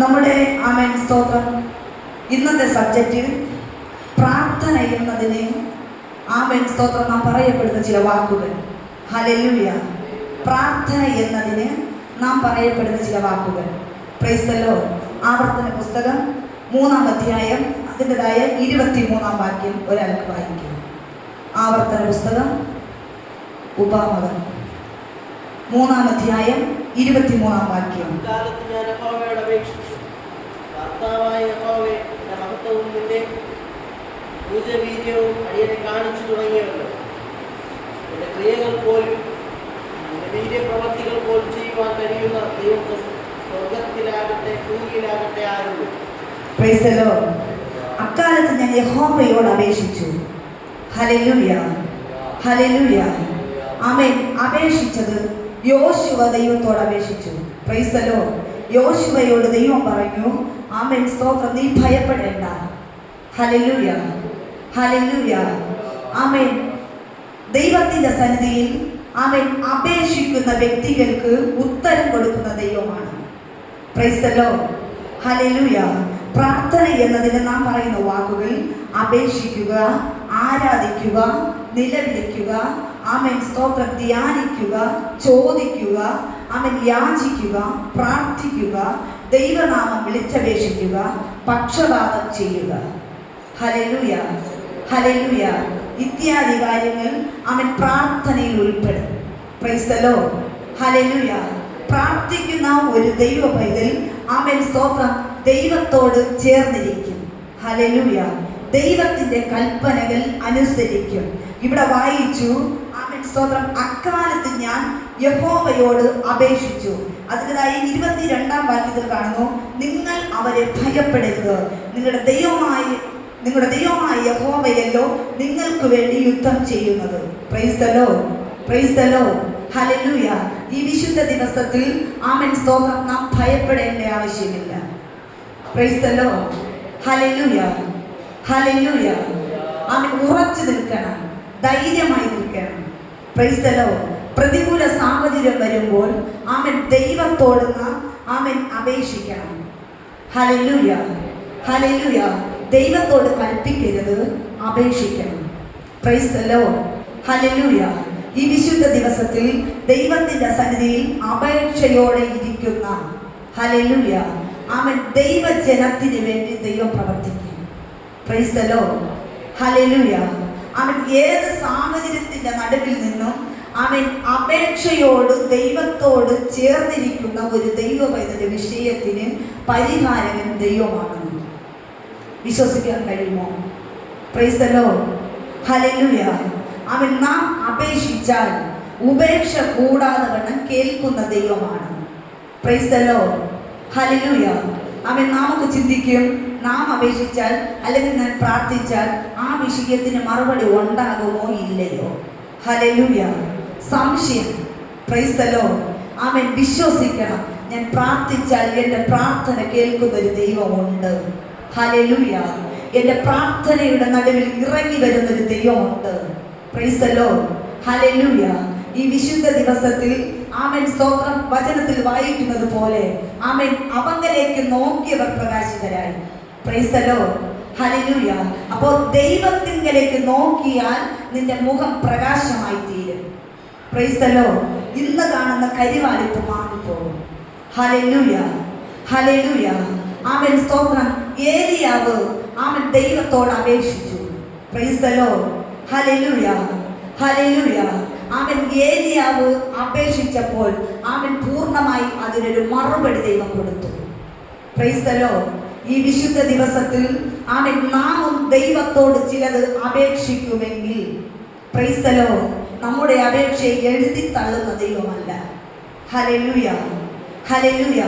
നമ്മുടെ ആമേൻ സ്തോത്രം. ഇന്നത്തെ സബ്ജക്റ്റ് പ്രാർത്ഥന എന്നതിന് ആമേൻ സ്തോത്രം നാം പറയപ്പെടുന്ന ചില വാക്കുകൾ. ഹല്ലേലൂയ. പ്രാർത്ഥന എന്നതിന് നാം പറയപ്പെടുന്ന ചില വാക്കുകൾ. Price the Lord. ആവർത്തന പുസ്തകം 3-ാം അധ്യായം അതിൻ്റെതായ 23-ാം വാക്യം ഒരാൾക്ക് വായിക്കും. ആവർത്തന പുസ്തകം ഉപാമകം 3-ാം അധ്യായം 23-ാം വാക്യം. കാണിച്ചു തുടങ്ങിയല്ലോ. എന്റെ ക്രിയകൾ പോലും വീര്യപ്രവർത്തികൾ പോലും ചെയ്യുവാൻ കഴിയുന്ന ദൈവം സ്വർഗത്തിലാകട്ടെ ഭൂമിയിലാകട്ടെ ആരുള്ളൂ. Praise the Lord. അക്കാലത്ത് ഞാൻ യഹോവയോട് അപേക്ഷിച്ചു. ഹല്ലേലൂയ, ഹല്ലേലൂയ. ആമേൻ. അപേക്ഷിച്ചത് യോശുവ ദൈവത്തോട് അപേക്ഷിച്ചു. Praise the Lord. യോശുവയോട് ദൈവം പറഞ്ഞു, ആമേൻ സ്തോത്രം, നീ ഭയപ്പെടേണ്ട. ഹല്ലേലൂയ, ഹല്ലേലൂയ. ആമേൻ. ദൈവത്തിന്റെ സന്നിധിയിൽ ആമേൻ അപേക്ഷിക്കുന്ന വ്യക്തികൾക്ക് ഉത്തരം കൊടുക്കുന്ന ദൈവമാണ്. Praise the Lord. ഹല്ലേലൂയ. പ്രാർത്ഥന എന്നതിന് നാം പറയുന്ന വാക്കുകൾ അപേക്ഷിക്കുക, ആരാധിക്കുക, നിലവിളിക്കുക, ആമേൻ സ്തോത്രം, ധ്യാനിക്കുക, ചോദിക്കുക, ആമേൻ യാചിക്കുക, പ്രാർത്ഥിക്കുക, ദൈവനാമം വിളിച്ചപേക്ഷിക്കുക, പക്ഷപാതം ചെയ്യുക. Hallelujah, hallelujah. ഇത്യാദി കാര്യങ്ങൾ ആമേൻ പ്രാർത്ഥനയിൽ ഉൾപ്പെടും. Price the Lord. ഹല്ലേലൂയ. പ്രാർത്ഥിക്കുന്ന ഒരു ദൈവ പൈതൽ ആമേൻ സ്തോത്രം ദൈവത്തോട് ചേർന്നിരിക്കും. ഹല്ലേലൂയ. ദൈവത്തിന്റെ കൽപ്പനകൾ അനുസരിക്കും. ഇവിടെ വായിച്ചു, ആമേൻ സ്തോത്രം, അക്കാലത്ത് ഞാൻ യഹോവയോട് അപേക്ഷിച്ചു. അതിൻ്റെതായ 22-ാം വാക്യത്തിൽ കാണുന്നു, നിങ്ങൾ അവരെ ഭയപ്പെടരുത്, നിങ്ങളുടെ ദൈവമായ യഹോവയല്ലോ നിങ്ങൾക്ക് വേണ്ടി യുദ്ധം ചെയ്യുന്നത്. Praise the Lord, praise the Lord. ഹല്ലേലൂയ. ഈ വിശുദ്ധ ദിവസത്തിൽ ആമേൻ സ്തോത്രം നാം ഭയപ്പെടേണ്ട ആവശ്യമില്ല. Praise the Lord. ഹല്ലേലൂയ, ഹല്ലേലൂയ. ആമേൻ. ഉറച്ചു നിൽക്കണം, ധൈര്യമായി നിൽക്കണം. Praise the Lord. പ്രതികൂല സാഹചര്യം വരുമ്പോൾ ആമേൻ ദൈവത്തോട് ആമേൻ അപേക്ഷിക്കണം. ഹല്ലേലൂയ, ഹല്ലേലൂയ. ദൈവത്തോട് കൽപ്പിക്കരുത്, അപേക്ഷിക്കണം. Praise the Lord. ഹല്ലേലൂയ. ഈ വിശുദ്ധ ദിവസത്തിൽ ദൈവത്തിന്റെ സന്നിധിയിൽ അപേക്ഷയോടെ ഇരിക്കുന്ന ഹല്ലേലൂയ ആമേൻ ദൈവജനത്തിന് വേണ്ടി ദൈവം പ്രവർത്തിക്കും. Price the Lord. ഹല്ലേലൂയ. ആമേൻ. ഏത് സാഹചര്യത്തിന്റെ നടുവിൽ നിന്നും ആമേൻ അപേക്ഷയോട് ദൈവത്തോട് ചേർന്നിരിക്കുന്ന ഒരു ദൈവ പൈതന്റെ വിഷയത്തിന് പരിഹാരകൻ ദൈവമാണ്. വിശ്വസിക്കാൻ കഴിയുമോ? Price the Lord. ഹല്ലേലൂയ. ആമേൻ. നാം അപേക്ഷിച്ചാൽ ഉപേക്ഷ കൂടാതെ വണ്ണം കേൾക്കുന്ന ദൈവമാണ്. Praise the Lord. ഹല്ലേലൂയ. ആമേൻ. നമുക്ക് ചിന്തിക്കും, നാം അപേക്ഷിച്ചാൽ അല്ലെങ്കിൽ ഞാൻ പ്രാർത്ഥിച്ചാൽ ആ വിഷയത്തിന് മറുപടി ഉണ്ടാകുമോ ഇല്ലയോ? ഹല്ലേലൂയ. സംശയം. Praise the Lord. ആമേൻ. വിശ്വസിക്കണം, ഞാൻ പ്രാർത്ഥിച്ചാൽ എൻ്റെ പ്രാർത്ഥന കേൾക്കുന്ന ഒരു ദൈവമുണ്ട്. ഹല്ലേലൂയ. എൻ്റെ പ്രാർത്ഥനയുടെ നടുവിൽ ഇറങ്ങി വരുന്നൊരു ദൈവമുണ്ട്. Praise the Lord. ഹല്ലേലൂയ. ഈ വിശുദ്ധ ദിവസത്തിൽ ആമേൻ സ്തോത്രം വചനത്തിൽ വായിക്കുന്നത് പോലെ ആമേൻ അവങ്കലേക്ക് നോക്കിയവർ പ്രകാശിതരായി. Praise the Lord. ഹല്ലേലൂയ. അപ്പോൾ ദൈവത്തിങ്കലേക്ക് നോക്കിയാൽ നിന്റെ മുഖം പ്രകാശമായി തീരും. Praise the Lord. ഇന്ന് കാണുന്ന കരിവാളിപ്പ് മാറിപ്പോകും. ഹല്ലേലൂയ, ഹല്ലേലൂയ. ആമേൻ സ്തോത്രം. ഏലിയാവ് ആമേൻ ദൈവത്തോട് അപേക്ഷിച്ചു. Praise the Lord. ഹല്ലേലൂയ, ഹല്ലേലൂയ. ആമേൻ. ഏലിയാവ് അപേക്ഷിച്ചപ്പോൾ ആമേൻ പൂർണ്ണമായി അതിനൊരു മറുപടി ദൈവം കൊടുത്തു. Praise the Lord. ഈ വിശുദ്ധ ദിവസത്തിൽ ആമേൻ നാം ദൈവത്തോട് ചിലത് അപേക്ഷിക്കുമെങ്കിൽ പ്രൈസ് ദി ലോർഡ് നമ്മുടെ അപേക്ഷയെ എഴുതി തള്ളുന്ന ദൈവമല്ല. Hallelujah, hallelujah.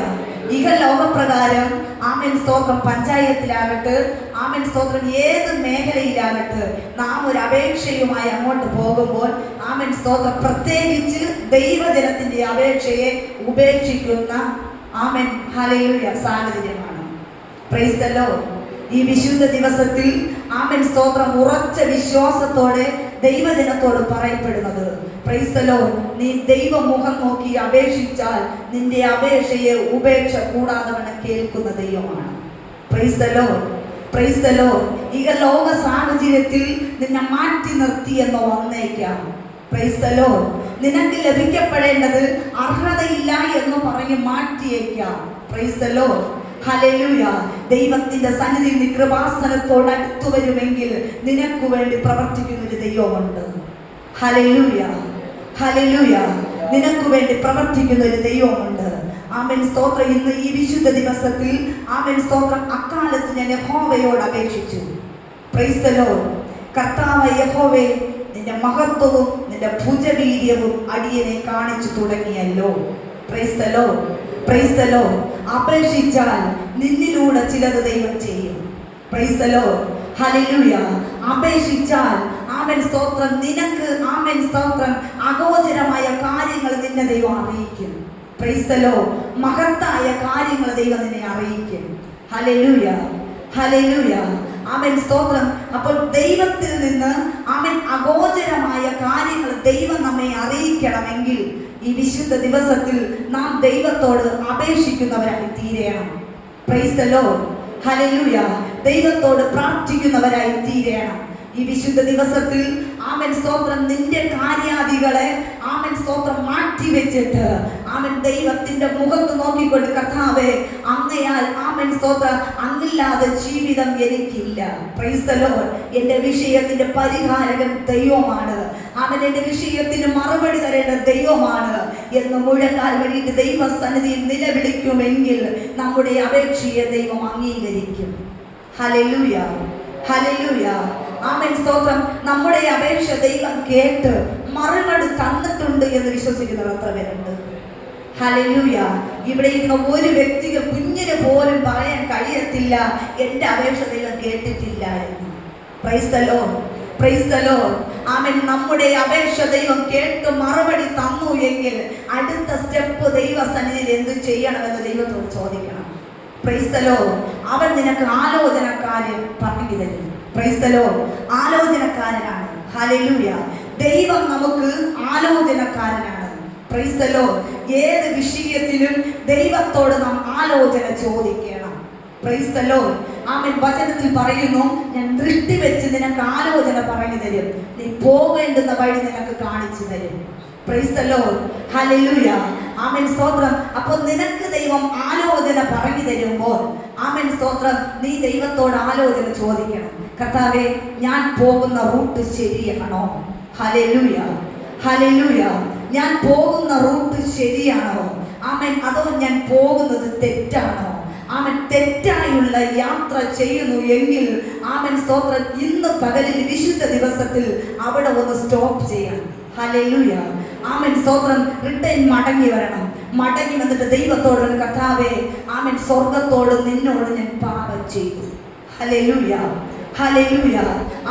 ഇഹലോകപ്രകാരം ആമേൻ സ്തോത്രം പഞ്ചായത്തിലാകട്ടെ, ആമേൻ സ്തോത്രം ഏത് മേഖലയിലാകട്ടെ, നാം ഒരു അപേക്ഷയുമായി അങ്ങോട്ട് പോകുമ്പോൾ ആമേൻ സ്തോത്രം പ്രത്യേകിച്ച് ദൈവജനത്തിന്റെ അപേക്ഷയെ ഉപേക്ഷിക്കുന്ന ആമേൻ ഹല്ലേലൂയ സാഹചര്യമാണ്. Price the Lord. ഈ വിശുദ്ധ ദിവസത്തിൽ ആമേൻ സ്തോത്രം ഉറച്ച വിശ്വാസത്തോടെ ദൈവജനത്തോട് പറയപ്പെടുന്നത് പ്രൈസ് ദി ലോർഡ്. നീ ദൈവമുഖം നോക്കി അപേക്ഷിച്ചാൽ നിന്റെ അപേക്ഷയെ ഉപേക്ഷ കൂടാതെ വേണം കേൾക്കുന്ന ദൈവമാണ്. Praise the Lord, praise the Lord. ഈ ലോക സാഹചര്യത്തിൽ നിന്നെ മാറ്റി നിർത്തിയെന്ന് വന്നേക്കാം. Praise the Lord. നിനക്ക് ലഭിക്കപ്പെടേണ്ടത് അർഹതയില്ല എന്ന് പറഞ്ഞ് മാറ്റിയേക്കാം. Praise the Lord. ഹല്ലേലൂയ. ദൈവത്തിന്റെ സന്നിധിയിൽ നീ കൃപാസനത്തോട് അടുത്തു വരുമെങ്കിൽ നിനക്ക് വേണ്ടി പ്രവർത്തിക്കുന്ന ഒരു ദൈവമുണ്ട്. Hallelujah, hallelujah. നിനക്ക് വേണ്ടി പ്രവർത്തിക്കുന്ന ഒരു ദൈവമുണ്ട്. ആമേൻ, സ്തോത്രം. ഇന്ന് ഈ വിശുദ്ധ ദിവസത്തിൽ ആമേൻ, സ്തോത്രം, അക്കാലത്ത് ഞാൻ യഹോവയോട് അപേക്ഷിച്ചു. Praise the Lord. കർത്താവായ യഹോവേ, നിന്റെ മഹത്വവും നിന്റെ ഭുജവീര്യവും അടിയനെ കാണിച്ചു തുടങ്ങിയല്ലോ. Praise the Lord, praise the Lord. അപേക്ഷിച്ചാൽ നിന്നിലൂടെ ചിലത് ദൈവം ചെയ്യും. Praise the Lord. ഹല്ലേലൂയ. അപേക്ഷിച്ചാൽ ആമേൻ, സ്തോത്രം, നിനക്ക് ആമേൻ, സ്തോത്രം, അഗോചരമായ കാര്യങ്ങൾ നിന്നെ ദൈവം അറിയിക്കും. Praise the Lord. മഹത്തായ കാര്യങ്ങൾ ദൈവം നിന്നെ അറിയിക്കും. ഹല്ലേലൂയ, ഹല്ലേലൂയ. ആമേൻ, സ്തോത്രം. അപ്പോൾ ദൈവത്തിൽ നിന്ന് ആമേൻ അഗോചരമായ കാര്യങ്ങൾ ദൈവം നമ്മെ അറിയിക്കണമെങ്കിൽ ഈ വിശുദ്ധ ദിവസത്തിൽ നാം ദൈവത്തോട് അപേക്ഷിക്കുന്നവരായി തീരണം. Price the Lord. ഹല്ലേലൂയ. ദൈവത്തോട് പ്രാർത്ഥിക്കുന്നവരായി തീരണം. ഈ വിശുദ്ധ ദിവസത്തിൽ ആമേൻ, സ്തോത്രം, നിന്റെ കാര്യാദികളെ ആമേൻ, സ്തോത്രം, മാറ്റി വെച്ചിട്ട് ആമേൻ ദൈവത്തിന്റെ മുഖത്ത് നോക്കിക്കൊണ്ട്, കർത്താവേ, അങ്ങയാൽ ആമേൻ, സ്തോത്രം, അങ്ങില്ലാതെ ജീവിതം എനിക്കില്ല. Price the Lord. എന്റെ വിഷയത്തിന്റെ പരിഹാരകൻ ദൈവമാണ്. അവൻ എന്റെ വിഷയത്തിന് മറുപടി തരേണ്ട ദൈവമാണ് എന്ന് മുഴങ്ങാൻ വേണ്ടിയിട്ട് ദൈവസന്നിധിയിൽ നിലവിളിക്കുമെങ്കിൽ നമ്മുടെ അപേക്ഷയെ ദൈവം അംഗീകരിക്കും. ഹല്ലേലൂയ, ഹല്ലേലൂയ. ആമേൻ, സ്തോത്രം. നമ്മുടെ അപേക്ഷ ദൈവം കേട്ട് മറുപടി തന്നിട്ടുണ്ട് എന്ന് വിശ്വസിക്കുന്നവർ എത്ര പേരുണ്ട്? ഹല്ലേലൂയ. ഇവിടെ ഇരുന്ന ഒരു വ്യക്തിക്ക്, കുഞ്ഞിന് പോലും പറയാൻ കഴിയത്തില്ല എന്റെ അപേക്ഷ ദൈവം കേട്ടിട്ടില്ല എന്ന്. Praise the Lord, praise the Lord. ആമേൻ. നമ്മുടെ അപേക്ഷ ദൈവം കേട്ട് മറുപടി തന്നു എങ്കിൽ അടുത്ത സ്റ്റെപ്പ് ദൈവസന്നിധിയിൽ എന്ത് ചെയ്യണമെന്ന് ദൈവത്തോട് ചോദിക്കണം. Praise the Lord. അവൻ നിനക്ക് ആലോചനക്കാരൻ പറഞ്ഞു തരും. Praise the Lord. ആലോചനക്കാരനാണ്. ഹല്ലേലൂയ. ദൈവം നമുക്ക് ആലോചനക്കാരനാണ്. Price the Lord. ഏത് വിഷയത്തിലും ദൈവത്തോട് നാം ആലോചന ചോദിക്കണം. Praise the Lord. ആമേൻ. വചനത്തിൽ പറയുന്നു, ഞാൻ ദൃഷ്ടി വെച്ച് നിനക്ക് ആലോചന പറഞ്ഞു തരും, നീ പോകേണ്ടുന്ന വഴി നിനക്ക് കാണിച്ചു തരും. Praise the Lord. ഹല്ലേലൂയ. ആമേൻ, സ്തോത്രം. അപ്പോൾ നിനക്ക് ദൈവം ആലോചന പറഞ്ഞു തരുമ്പോൾ ആമേൻ, സ്തോത്രം, നീ ദൈവത്തോട് ആലോചന ചോദിക്കണം. കർത്താവേ, ഞാൻ പോകുന്ന റൂട്ട് ശരിയാണോ? Hallelujah, hallelujah. ഞാൻ പോകുന്ന റൂട്ട് ശരിയാണോ? ആമേൻ. അതോ ഞാൻ പോകുന്നത് തെറ്റാണോ? ആമേൻ. തെറ്റായുള്ള യാത്ര ചെയ്യുന്നു എങ്കിൽ ആമേൻ, സ്തോത്രം, ഇന്ന് പകലിൽ വിശുദ്ധ ദിവസത്തിൽ അവിടെ ഒന്ന് സ്റ്റോപ്പ് ചെയ്യണം. ഹല്ലേലൂയ. ആമേൻ, സ്തോത്രം. റിട്ടേൺ മടങ്ങി വരണം. മടങ്ങി വന്നിട്ട് ദൈവത്തോട്, കർത്താവേ, ആമേൻ, സ്വർഗത്തോട് നിന്നോട് ഞാൻ പാപം ചെയ്തു. ഹല്ലേലൂയ, ഹല്ലേലൂയ.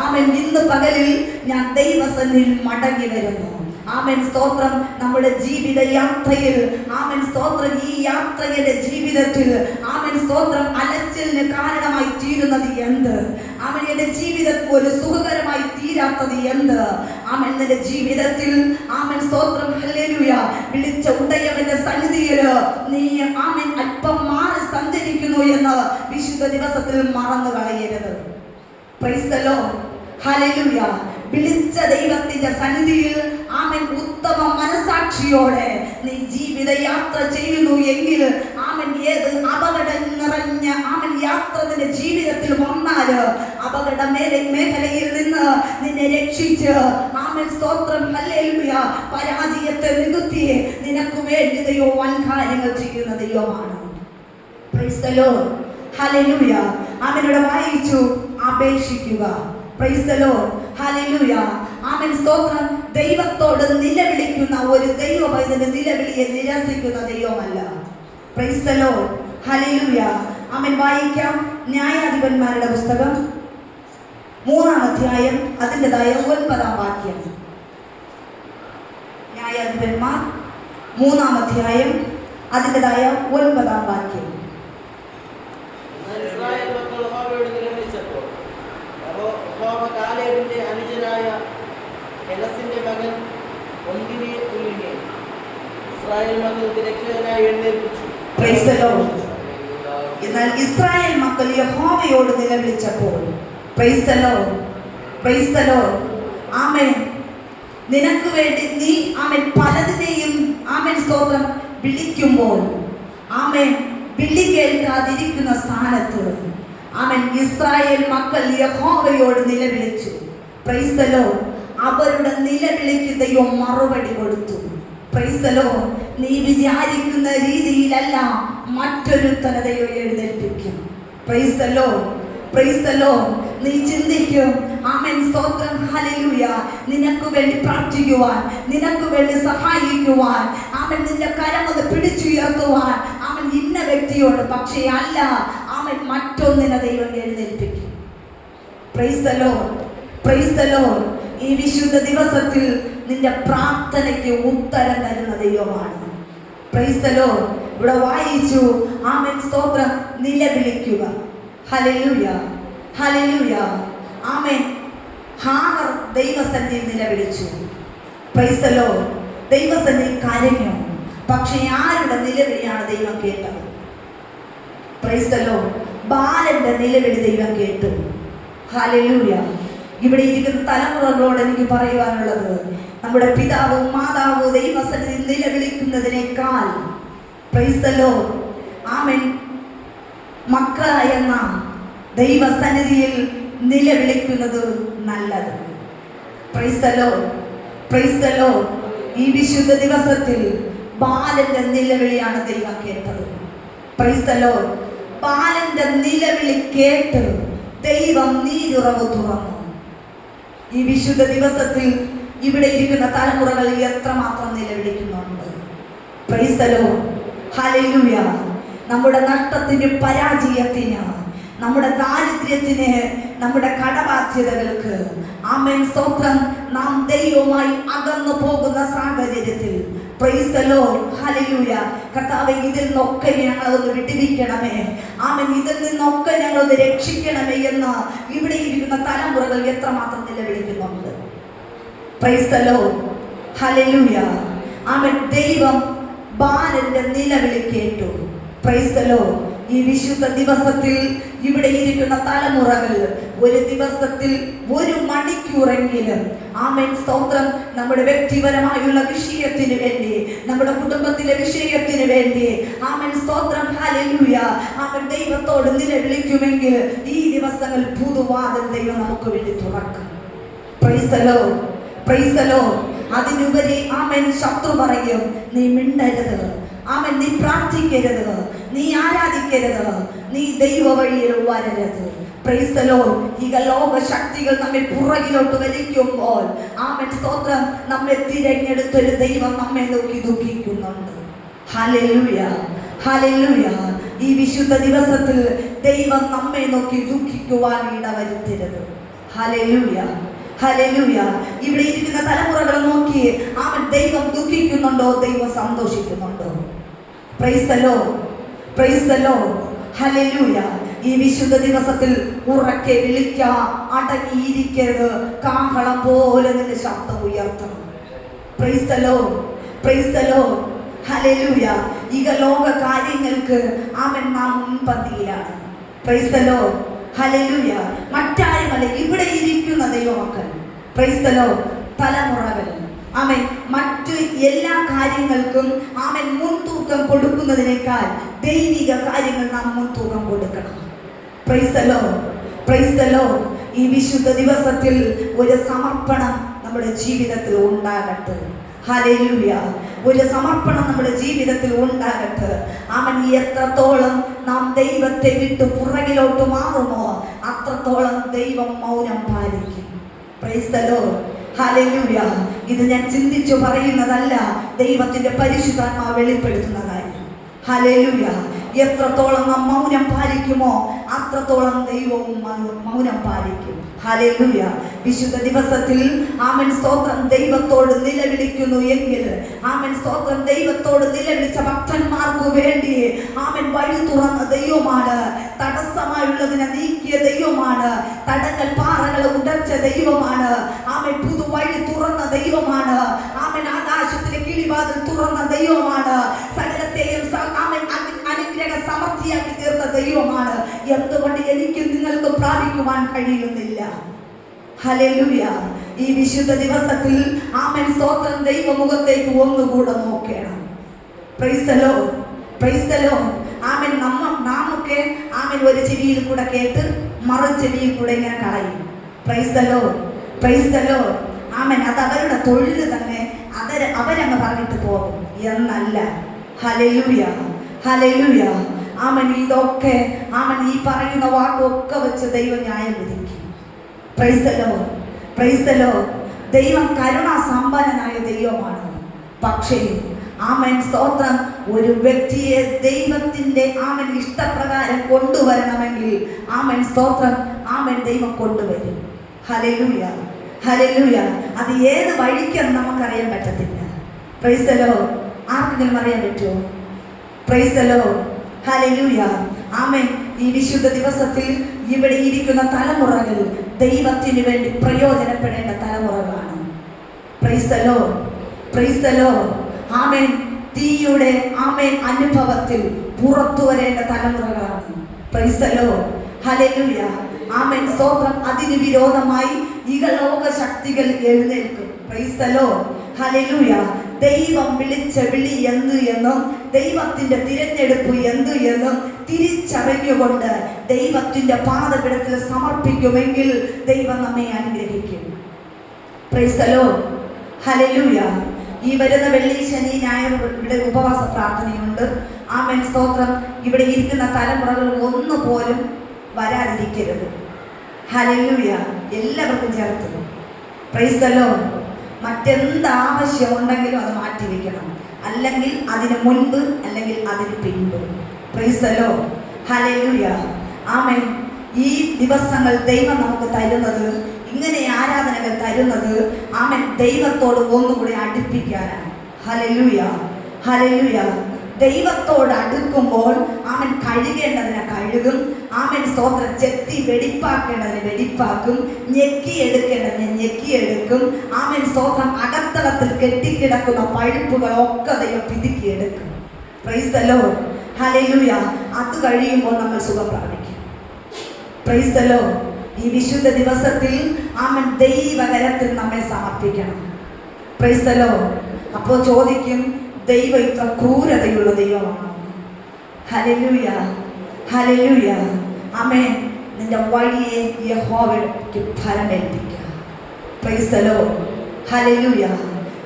ആമേൻ. ഇന്ന് പകലിൽ ഞാൻ ദൈവസന്നിധിയിൽ മടങ്ങി വരുന്നു. ആമേൻ, സ്തോത്രം. നമ്മുടെ ജീവിത യാത്രയിൽ ആമേൻ, സ്തോത്രം, ഈ യാത്രയുടെ ജീവിതത്തിൽ ആമേൻ, സ്തോത്രം, അലച്ചിലിന് കാരണമായി തീരുന്നത് എന്ത്? ആമേൻ. എൻ്റെ ജീവിതത്തിൽ ഒരു സുഖകരമായി തീരാത്തത് എന്ത്? ആമേൻ. എൻ്റെ ജീവിതത്തിൽ ആമേൻ, സ്തോത്രം, ഹല്ലേലൂയ, വിളിച്ച ഉടയവന്റെ സന്നിധിയിൽ നീ ആമേൻ അല്പം മാറി സഞ്ചരിക്കുന്നു എന്ന് വിശുദ്ധ ദിവസത്തിൽ മറന്നു കളയരുത്. Price the Lord. ഹല്ലേലൂയ. വിളിച്ച ദൈവത്തിന്റെ സന്നിധിയിൽ ആമേൻ ഉത്തമ മനസാക്ഷിയോടെ നീ ജീവിത യാത്ര ചെയ്യുന്നു എങ്കിൽ ആമേൻ, ഏത് അപകടം നിറഞ്ഞ ആമേൻ യാത്ര നിന്റെ ജീവിതത്തിൽ വന്നാൽ അപകട മേഖലയിൽ നിന്ന് നിന്നെ രക്ഷിച്ച് ആമേൻ, സ്തോത്രം, ഹല്ലേലൂയ, പരാജയത്തെ നികത്തി നിനക്ക് വേണ്ടി ദൈവം വൻ കാര്യങ്ങൾ ചെയ്യുന്ന ദൈവമാണ്. Praise the Lord. ഹല്ലേലൂയ. ആമേനോട് വായിച്ചു, അപേക്ഷിക്കുക. Praise the Lord. ഹല്ലേലൂയ. ആമേൻ, സ്തോത്രം. ദൈവത്തോട് നിലവിളിക്കുന്ന ഒരു ദൈവ പൈതന്റെ നിലവിളിയെ നിരസിക്കുന്ന ദൈവമല്ല. Praise the Lord. ഹല്ലേലൂയ. ആമേൻ. വായിക്കാം ന്യായാധിപന്മാരുടെ പുസ്തകം 3-ാം അധ്യായം അതിൻ്റെതായ 9-ാം വാക്യം. ന്യായാധിപന്മാർ 3-ാം അധ്യായം അതിൻ്റെതായ 9-ാം വാക്യം. കാലേബിന്റെ അനുജനായ ഹെലസിന്റെ മകൻ ഇസ്രായേൽ മക്കൾക്ക് രക്ഷകനായി എഴുന്നേൽപ്പിച്ചു. Praise the Lord. എന്നാൽ ഇസ്രായേൽ മക്കൾ യഹോവയോട് നിലവിളിച്ചപ്പോൾ, praise the Lord, praise the Lord, ആമേൻ, നിനക്ക് വേണ്ടി നീ ആമേൻ പലതിനെയും ആമേൻ സ്തോത്രം വിളിക്കുമ്പോൾ, ആമേൻ, വിളി കേൾക്കാതിരിക്കുന്ന സ്ഥാനത്ത് ആമേൻ ഇസ്രായേൽ മക്കൾ യഹോവയോട് നിലവിളിച്ചു. Praise the Lord. അവരുടെ നിലവിളിക്ക് ദൈവം മറുപടി കൊടുത്തു. Praise the Lord. നീ വിചാരിക്കുന്ന രീതിയിലല്ല മറ്റൊരുത്തനെ ദൈവം എഴുന്നേൽപ്പിക്കും. Praise the Lord, praise the Lord. നീ ചിന്തിക്കും, ആമേൻ സ്തോത്രം, ഹല്ലേലൂയ, നിനക്ക് വേണ്ടി പ്രാർത്ഥിക്കുവാൻ, നിനക്ക് വേണ്ടി സഹായിക്കുവാൻ, ആമേൻ നിന്റെ കരമൊന്ന് പിടിച്ചുയർത്തുവാൻ ആമേൻ ഇന്ന വ്യക്തിയോട്. പക്ഷേ അല്ല, ആമേൻ മറ്റൊന്നിനെ ദൈവം എഴുന്നേൽപ്പിക്കും. Praise the Lord, praise the Lord. ഈ വിശുദ്ധ ദിവസത്തിൽ നിന്റെ പ്രാർത്ഥനയ്ക്ക് ഉത്തരം തരുന്ന ദൈവമാണ്. Praise the Lord. ഇവിടെ വായിച്ചു, ആമേൻ സ്തോത്രം, നിലവിളിക്കുക. ഹല്ലേലൂയ, ഹല്ലേലൂയ, ആമേൻ. ഹാഗർ ദൈവസന്നിധിയിൽ നിലവിളിച്ചു. Praise the Lord. ദൈവസന്നിധിയിൽ കരഞ്ഞു. പക്ഷേ ആരുടെ നിലവിളിയാണ് ദൈവം കേട്ടത്? Praise the Lord. ബാലന്റെ നിലവിളി ദൈവം കേട്ടു. ഹല്ലേലൂയ. ഇവിടെ ഇരിക്കുന്ന തലമുറകളോട് എനിക്ക് പറയുവാനുള്ളത്, നമ്മുടെ പിതാവും മാതാവും ദൈവസന്നിധിയിൽ നിലവിളിക്കുന്നതിനേക്കാൾ, പ്രൈസ് ദി ലോർഡ്, ആമേൻ, മക്കളായ നാം ദൈവസന്നിധിയിൽ നിലവിളിക്കുന്നത് നല്ലത്. Price the Lord, praise the Lord. ഈ വിശുദ്ധ ദിവസത്തിൽ ബാലന്റെ നിലവിളിയാണ് ദൈവം കേട്ടത്. Praise the Lord. ബാലന്റെ നിലവിളി കേട്ട് ദൈവം നീരുറവ് തുറന്നു. ഈ വിശുദ്ധ ദിവസത്തിൽ ഇവിടെ ഇരിക്കുന്ന തലമുറകൾ എത്രമാത്രം നിലവിളിക്കുന്നുണ്ട്. പ്രൈസ് ദി ലോർഡ്, ഹല്ലേലൂയ. നമ്മുടെ നഷ്ടത്തിന്, പരാജയത്തിന്, നമ്മുടെ ദാരിദ്ര്യത്തിന്, നമ്മുടെ കടബാധ്യതകൾക്ക്, ആമേൻ സ്തോത്രം, നാം ദൈവവുമായി അകന്നു പോകുന്ന സാഹചര്യത്തിൽ, പ്രൈസ് ദി ലോർഡ്, ഹല്ലേലൂയ, കർത്താവേ, ഇതിൽ നിന്നൊക്കെ ഞങ്ങളൊന്ന് വിടുവിക്കണമേ, ആമേൻ, ഇതിൽ നിന്നൊക്കെ ഞങ്ങളൊന്ന് രക്ഷിക്കണമേ എന്ന് ഇവിടെ ഇരിക്കുന്ന തലമുറകൾ എത്രമാത്രം നിലവിളിക്കുന്നുണ്ട്. പ്രൈസ് ദി ലോർഡ്, ഹല്ലേലൂയ, ആമേൻ. ദൈവം ബാലന്റെ നിലവിളി കേട്ടു. Price the Lord. ഈ വിശുദ്ധ ദിവസത്തിൽ ഇവിടെ ഇരിക്കുന്ന തലമുറകൾ ഒരു ദിവസത്തിൽ 1 മണിക്കൂറെങ്കിലും, ആമേൻ സ്തോത്രം, നമ്മുടെ വ്യക്തിപരമായുള്ള വിഷയത്തിന് വേണ്ടി, നമ്മുടെ കുടുംബത്തിലെ വിഷയത്തിന് വേണ്ടി, ആമേൻ സ്തോത്രം, ഹല്ലേലൂയ, ആമേൻ, ദൈവത്തോട് നിലവിളിക്കുമെങ്കിൽ ഈ ദിവസങ്ങൾ പുതുവാതിൽ ദൈവം നമുക്ക് വേണ്ടി തുറക്കും. Praise the Lord, praise the Lord. അതിനുപരി, ആമേൻ, ശത്രു പറയും, നീ മിണ്ടരുത്, ആമേൻ, നീ പ്രാർത്ഥിക്കരുത്, നീ ആരാധിക്കരുത്, നീ ദൈവ വഴിയിൽ വരരുത്. Price the Lord. ഈ ലോക ശക്തികൾ നമ്മെ പുറകിലോട്ട് വലിക്കുമ്പോൾ, ആമേൻ സ്തോത്രം, നമ്മെ തിരഞ്ഞെടുത്തൊരു ദൈവം നമ്മെ നോക്കി ദുഃഖിക്കുന്നുണ്ട്. Hallelujah, hallelujah. ഈ വിശുദ്ധ ദിവസത്തിൽ ദൈവം നമ്മെ നോക്കി ദുഃഖിക്കുവാൻ ഇടവരുത്തരുത്. ഹല്ലേലൂയ, ഹല്ലേലൂയ. ഇവിടെ ഇരിക്കുന്ന തലമുറകളെ നോക്കി, അവൻ ദൈവം ദുഃഖിക്കുന്നുണ്ടോ, ദൈവം സന്തോഷിക്കുന്നുണ്ടോ? Praise the Lord, praise the Lord, ഹല്ലേലൂയ. ഈ വിശുദ്ധ ദിവസത്തിൽ ഉറക്കെ വിളിക്ക, അടങ്ങിയിരിക്കരുത്, കാഹളം പോലെ നിന്റെ ശബ്ദം ഉയർത്തണം. Praise the Lord, praise the Lord, ഹല്ലേലൂയ. ഈ ലോക കാര്യങ്ങൾക്ക് അവൻ നാം മുൻപന്തിയിലാണ്. പ്രൈസ് ദി ലോർഡ്, ഹല്ലേലൂയ. മറ്റാരുമല്ല, ഇവിടെ ഇരിക്കുന്ന ദൈവമക്കൾ, പ്രൈസ് ദി ലോർഡ്, തലമുറകൾ, ആമേൻ, മറ്റ് എല്ലാ കാര്യങ്ങൾക്കും ആമേൻ മുൻതൂക്കം കൊടുക്കുന്നതിനേക്കാൾ ദൈവിക കാര്യങ്ങൾ നാം മുൻതൂക്കം കൊടുക്കണം. Price the Lord, praise the Lord. ഈ വിശുദ്ധ ദിവസത്തിൽ ഒരു സമർപ്പണം നമ്മുടെ ജീവിതത്തിൽ ഉണ്ടാകട്ടെ. ഹല്ലേലൂയ. ഒരു സമർപ്പണം നമ്മുടെ ജീവിതത്തിൽ ഉണ്ടാകട്ടെ. അവൻ എത്രത്തോളം നാം ദൈവത്തെ വിട്ട് പുറകിലോട്ട് മാറുമോ അത്രത്തോളം ദൈവം മൗനം പാലിക്കും. Price the Lord, hallelujah. ഇത് ഞാൻ ചിന്തിച്ചു പറയുന്നതല്ല, ദൈവത്തിന്റെ പരിശുദ്ധാത്മാവ് വെളിപ്പെടുത്തുന്ന കാര്യം. ഹല്ലേലൂയ. എത്രത്തോളം നാം മൗനം പാലിക്കുമോ അത്രത്തോളം ദൈവവും മൗനം പാലിക്കും. ഹല്ലേലൂയ. വിശുദ്ധ ദിവസത്തിൽ ആമേൻ സ്തോത്രം ദൈവത്തോട് നിലവിളിക്കുന്നു എങ്കിൽ, ആമേൻ സ്തോത്രം ദൈവത്തോട് നിലവിളിച്ച ഭക്തന്മാർക്ക് വേണ്ടി ആമേൻ വഴി തുറന്ന ദൈവമാണ്, തടസ്സമായുള്ളതിനെ നീക്കിയ ദൈവമാണ്, തടങ്ങൾ പാറകളെ ഉടച്ച ദൈവമാണ്, ആമേൻ പുതുവഴി തുറന്ന ദൈവമാണ്, ആമേൻ ആകാശത്തിലെ കിളിവാ കിളിവാതിൽ തുറന്ന ദൈവമാണ്. സകലത്തെയും അനുഗ്രഹ സമൃദ്ധിയാക്കി തീർത്ത ദൈവമാണ്. എന്തുകൊണ്ട് എനിക്ക് നിങ്ങൾക്ക് പ്രാപിക്കുവാൻ കഴിയുന്നില്ല? ഹല്ലേലൂയ. ഈ വിശുദ്ധ ദിവസത്തിൽ ആമേൻ സ്തോത്രം, ദൈവമുഖത്തേക്ക് ഒന്നുകൂടെ നോക്കണം. Praise the Lord, praise the Lord. ആമേൻ. നാമൊക്കെ ആമേൻ ഒരു ചെവിയിൽ കൂടെ കേട്ട് മറു ചെവിയിൽ കൂടെ ഇങ്ങനെ കളയും. Praise the Lord, praise the Lord. ആമേൻ. അത് അവരുടെ തൊഴിൽ തന്നെ, അവരങ്ങ് പറഞ്ഞിട്ട് പോകും എന്നല്ല. ഹല്ലേലൂയ, ഹല്ലേലൂയ. ആമേൻ. ഇതൊക്കെ ആമേൻ ഈ പറയുന്ന വാക്കൊക്കെ വെച്ച് ദൈവം ന്യായം വിധിക്കും. Praise the Lord, praise the Lord. ദൈവം കരുണാസമ്പന്നനായ ദൈവമാണ്. പക്ഷേ ആമേൻ സ്തോത്രം, ഒരു വ്യക്തിയെ ദൈവത്തിന്റെ ആമേൻ ഇഷ്ടപ്രകാരം കൊണ്ടുവരണമെങ്കിൽ ആമേൻ സ്തോത്രം, ആമേൻ ദൈവം കൊണ്ടുവരും. ഹല്ലേലൂയ, ഹല്ലേലൂയ. അത് ഏത് വഴിക്കെന്ന് നമുക്കറിയാൻ പറ്റത്തില്ല. Praise the Lord. ആർക്കെങ്കിലും അറിയാൻ പറ്റുമോ? പ്രൈസ് ദി ലോർഡ്, ഹല്ലേലൂയ. ആമേൻ. ഈ വിശുദ്ധ ദിവസത്തിൽ ഇവിടെ ഇരിക്കുന്ന തലമുറകൾ ദൈവത്തിന് വേണ്ടി പ്രയോജനപ്പെടേണ്ട തലമുറകളാണ്. Praise the Lord, praise the Lord. ആമേൻ. തീയുടെ ആമേൻ അനുഭവത്തിൽ പുറത്തു വരേണ്ട തലമുറകളാണ്. പ്രൈസ് ദി ലോർഡ്, ഹല്ലേലൂയ. ആമേൻ സ്തോത്രം. അതിന് വിരോധമായി ഇഹലോക ശക്തികൾ എഴുന്നേൽക്കും. പ്രൈസ് ദി ലോർഡ്, ഹല്ലേലൂയ. ദൈവം വിളിച്ച വിളി എന്ത് എന്നും ദൈവത്തിന്റെ തിരഞ്ഞെടുപ്പ് എന്ത് എന്നും തിരിച്ചറിഞ്ഞുകൊണ്ട് ദൈവത്തിന്റെ പാദപീഠത്തിൽ സമർപ്പിക്കുമെങ്കിൽ ദൈവം നമ്മെ അനുഗ്രഹിക്കും. പ്രൈസ് ദി ലോർഡ്, ഹല്ലേലൂയ. ഈ വരുന്ന വെള്ളി, ശനി, ഞായർ ഇവിടെ ഉപവാസ പ്രാർത്ഥനയുണ്ട്. ആമേൻ സ്തോത്രം. ഇവിടെ ഇരിക്കുന്ന തലമുറകൾ ഒന്നുപോലും വരാതിരിക്കരുത്. ഹല്ലേലൂയ. എല്ലാവർക്കും ചേർത്ത് പ്രൈസ് ദി ലോർഡ്. മറ്റെന്ത് ആവശ്യമുണ്ടെങ്കിലും അത് മാറ്റി വെക്കണം. അല്ലെങ്കിൽ അതിന് മുൻപ്, അല്ലെങ്കിൽ അതിന് പിൻപ്. പ്രൈസ് ദി ലോർഡ്, ഹല്ലേലൂയ. ആമേൻ. ഈ ദിവസങ്ങൾ ദൈവം നമുക്ക് തരുന്നത്, ഇങ്ങനെ ആരാധനകൾ തരുന്നത് ആമേൻ ദൈവത്തോട് ഒന്നുകൂടി അടുപ്പിക്കാനാണ്. ഹല്ലേലൂയ, ഹല്ലേലൂയ. ദൈവത്തോട് അടുക്കുമ്പോൾ ആമേൻ കഴുകേണ്ടതിനെ കഴുകും. ആമേൻ സ്തോത്രം. ചെത്തി വെടിപ്പാക്കേണ്ടതിനെ വെടിപ്പാക്കും. ഞെക്കിയെടുക്കേണ്ടതിനെ ഞെക്കിയെടുക്കും. ആമേൻ സ്തോത്രം. അകത്തളത്തിൽ കെട്ടിക്കിടക്കുന്ന പഴുപ്പുകളൊക്കെ ദൈവം പിതുക്കിയെടുക്കും. പ്രൈസ് ദി ലോർഡ്, ഹല്ലേലൂയ. അത് കഴിയുമ്പോൾ നമ്മൾ സുഖം പ്രാപിക്കും. Praise the Lord. ഈ വിശുദ്ധ ദിവസത്തിൽ ആമേൻ ദൈവകരത്തിൽ നമ്മെ സമർപ്പിക്കണം. Praise the Lord. അപ്പോൾ ചോദിക്കും, ദൈവം ഇത്ര ക്രൂരതയുള്ള ദൈവമാണ്? ഹല്ലേലൂയ, ഹല്ലേലൂയ. ആമേൻ. നിന്റെ വഴിയെ യഹോവയ്ക്ക് ഫലമേൽപ്പിക്കുക. പ്രൈസ് ദി ലോർഡ്, ഹല്ലേലൂയ.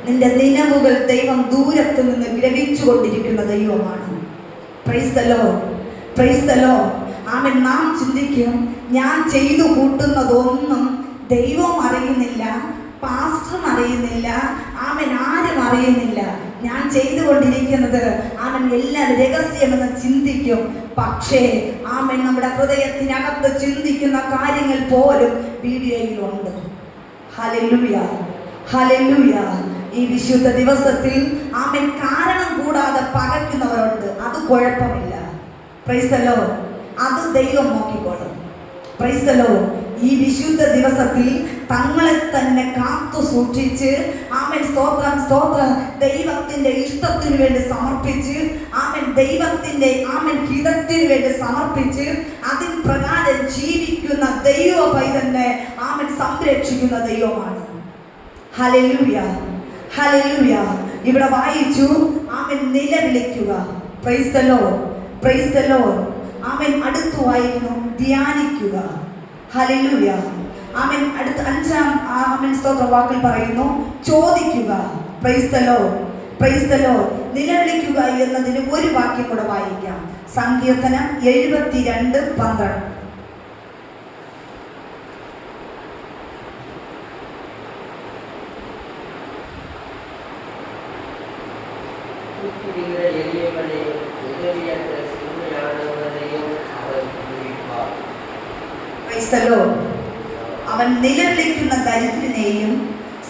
നിന്റെ നിലവുകൾ ദൈവം ദൂരത്ത് നിന്ന് ഗ്രഹിച്ചു കൊണ്ടിരിക്കുന്ന ദൈവമാണ്. Praise the Lord, praise the Lord. ആമേൻ. നാം ചിന്തിക്കും, ഞാൻ ചെയ്തു കൂട്ടുന്നതൊന്നും ദൈവം അറിയുന്നില്ല, പാസ്റ്ററും അറിയുന്നില്ല, ആമേൻ ആരും അറിയുന്നില്ല, ഞാൻ ചെയ്തുകൊണ്ടിരിക്കുന്നത് ആമേൻ എല്ലാം രഹസ്യമെന്ന് ചിന്തിക്കും. പക്ഷേ ആമേൻ നമ്മുടെ ഹൃദയത്തിനകത്ത് ചിന്തിക്കുന്ന കാര്യങ്ങൾ പോലും വീഡിയോയിലുണ്ട്. Hallelujah, hallelujah. ഈ വിശുദ്ധ ദിവസത്തിൽ ആമേൻ കാരണം കൂടാതെ പകയ്ക്കുന്നവരുണ്ട്. അത് കുഴപ്പമില്ല. Price the Lord. അത് ദൈവം നോക്കിക്കോളും. Price the Lord. ഈ വിശുദ്ധ ദിവസത്തിൽ തങ്ങളെ തന്നെ കാത്തു സൂക്ഷിച്ച് ആമേൻ സ്തോത്രം, സ്തോത്രം, ദൈവത്തിന്റെ ഇഷ്ടത്തിന് വേണ്ടി സമർപ്പിച്ച് ആമേൻ ദൈവത്തിന്റെ ആമേൻ ഹിതത്തിന് വേണ്ടി സമർപ്പിച്ച് അതിൻ പ്രകാരം ജീവിക്കുന്ന ദൈവ പൈതലിനെ ആമേൻ സംരക്ഷിക്കുന്ന ദൈവമാണ്. ഹല്ലേലൂയ, ഹല്ലേലൂയ. ഇവിടെ വായിച്ചു, ആമേൻ നിലവിളിക്കുക. Praise the Lord, praise the Lord. ആമേൻ. അടുത്തു വായിക്കുന്നു, ധ്യാനിക്കുക. ഹല്ലേലൂയ. ആമേൻ. അടുത്ത 5-ാം ആമേൻ സ്തോത്ര വാക്കിൽ പറയുന്നു, ചോദിക്കുക. Praise the Lord, praise the Lord. നിലവിളിക്കുക എന്നതിന് ഒരു വാക്യം കൂടെ വായിക്കാം. സങ്കീർത്തനം 72:12. അവൻ നിലവിളിക്കുന്ന ദരിദ്രനെയും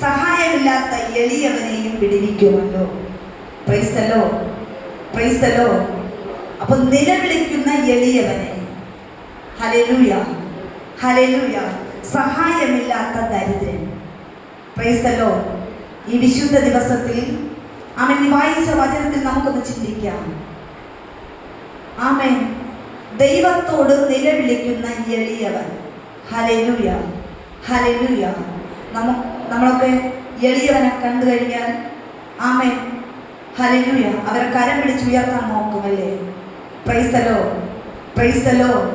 സഹായമില്ലാത്ത എളിയവനെയും വിടുവിക്കുമല്ലോ. Praise the Lord, praise the Lord. അപ്പോൾ നിലവിളിക്കുന്ന എളിയവനെ, ഹല്ലേലൂയ, ഹല്ലേലൂയ, സഹായമില്ലാത്ത ദരിദ്രൻ. Praise the Lord. ഈ വിശുദ്ധ ദിവസത്തിൽ ആമേൻ. ഈ വായിച്ച വചനത്തിൽ നമുക്കൊന്ന് ചിന്തിക്കാം. ആമേൻ. ദൈവത്തോട് നിലവിളിക്കുന്ന എളിയവൻ. Hallelujah, hallelujah. നമ്മളൊക്കെ എളിയവനെ കണ്ടു കഴിഞ്ഞാൽ ആമേൻ, ഹല്ലേലൂയ, അവരെ കരം പിടിച്ച് ഉയർത്താൻ നോക്കുമല്ലേ? Praise the Lord, praise the Lord.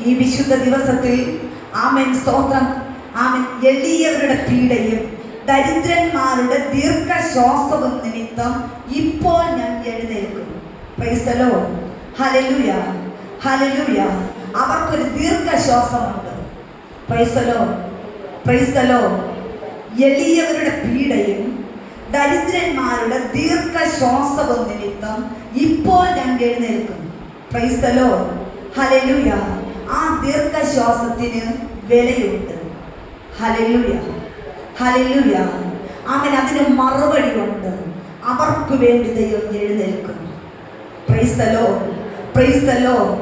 ഈ വിശുദ്ധ ദിവസത്തിൽ ആമേൻ, സ്തോത്രം, ആമേൻ, എളിയവരുടെ പീഡയും ദരിദ്രന്മാരുടെ ദീർഘശ്വാസവും നിമിത്തം ഇപ്പോൾ ഞാൻ എഴുന്നേൽക്കും. പ്രൈസ് ദി ലോർഡ്, ഹല്ലേലൂയ, ഹല്ലേലൂയ. അവർക്കൊരു ദീർഘശ്വാസമുണ്ട്. Praise the Lord, praise the Lord. എളിയവരുടെ പീഡയും ദരിദ്രന്മാരുടെ ദീർഘശ്വാസവും നിമിത്തം ഇപ്പോൾ ഞാൻ എഴുന്നേൽക്കും. പ്രൈസ് ദി ലോർഡ്, ഹല്ലേലൂയ. ആ ദീർഘശ്വാസത്തിന് വിലയുണ്ട്. ഹല്ലേലൂയ, ഹല്ലേലൂയ. ആമേൻ. അതിന് മറുപടി ഉണ്ട്. അവർക്ക് വേണ്ടി ദൈവം എഴുന്നേൽക്കും. Praise the Lord, praise the Lord.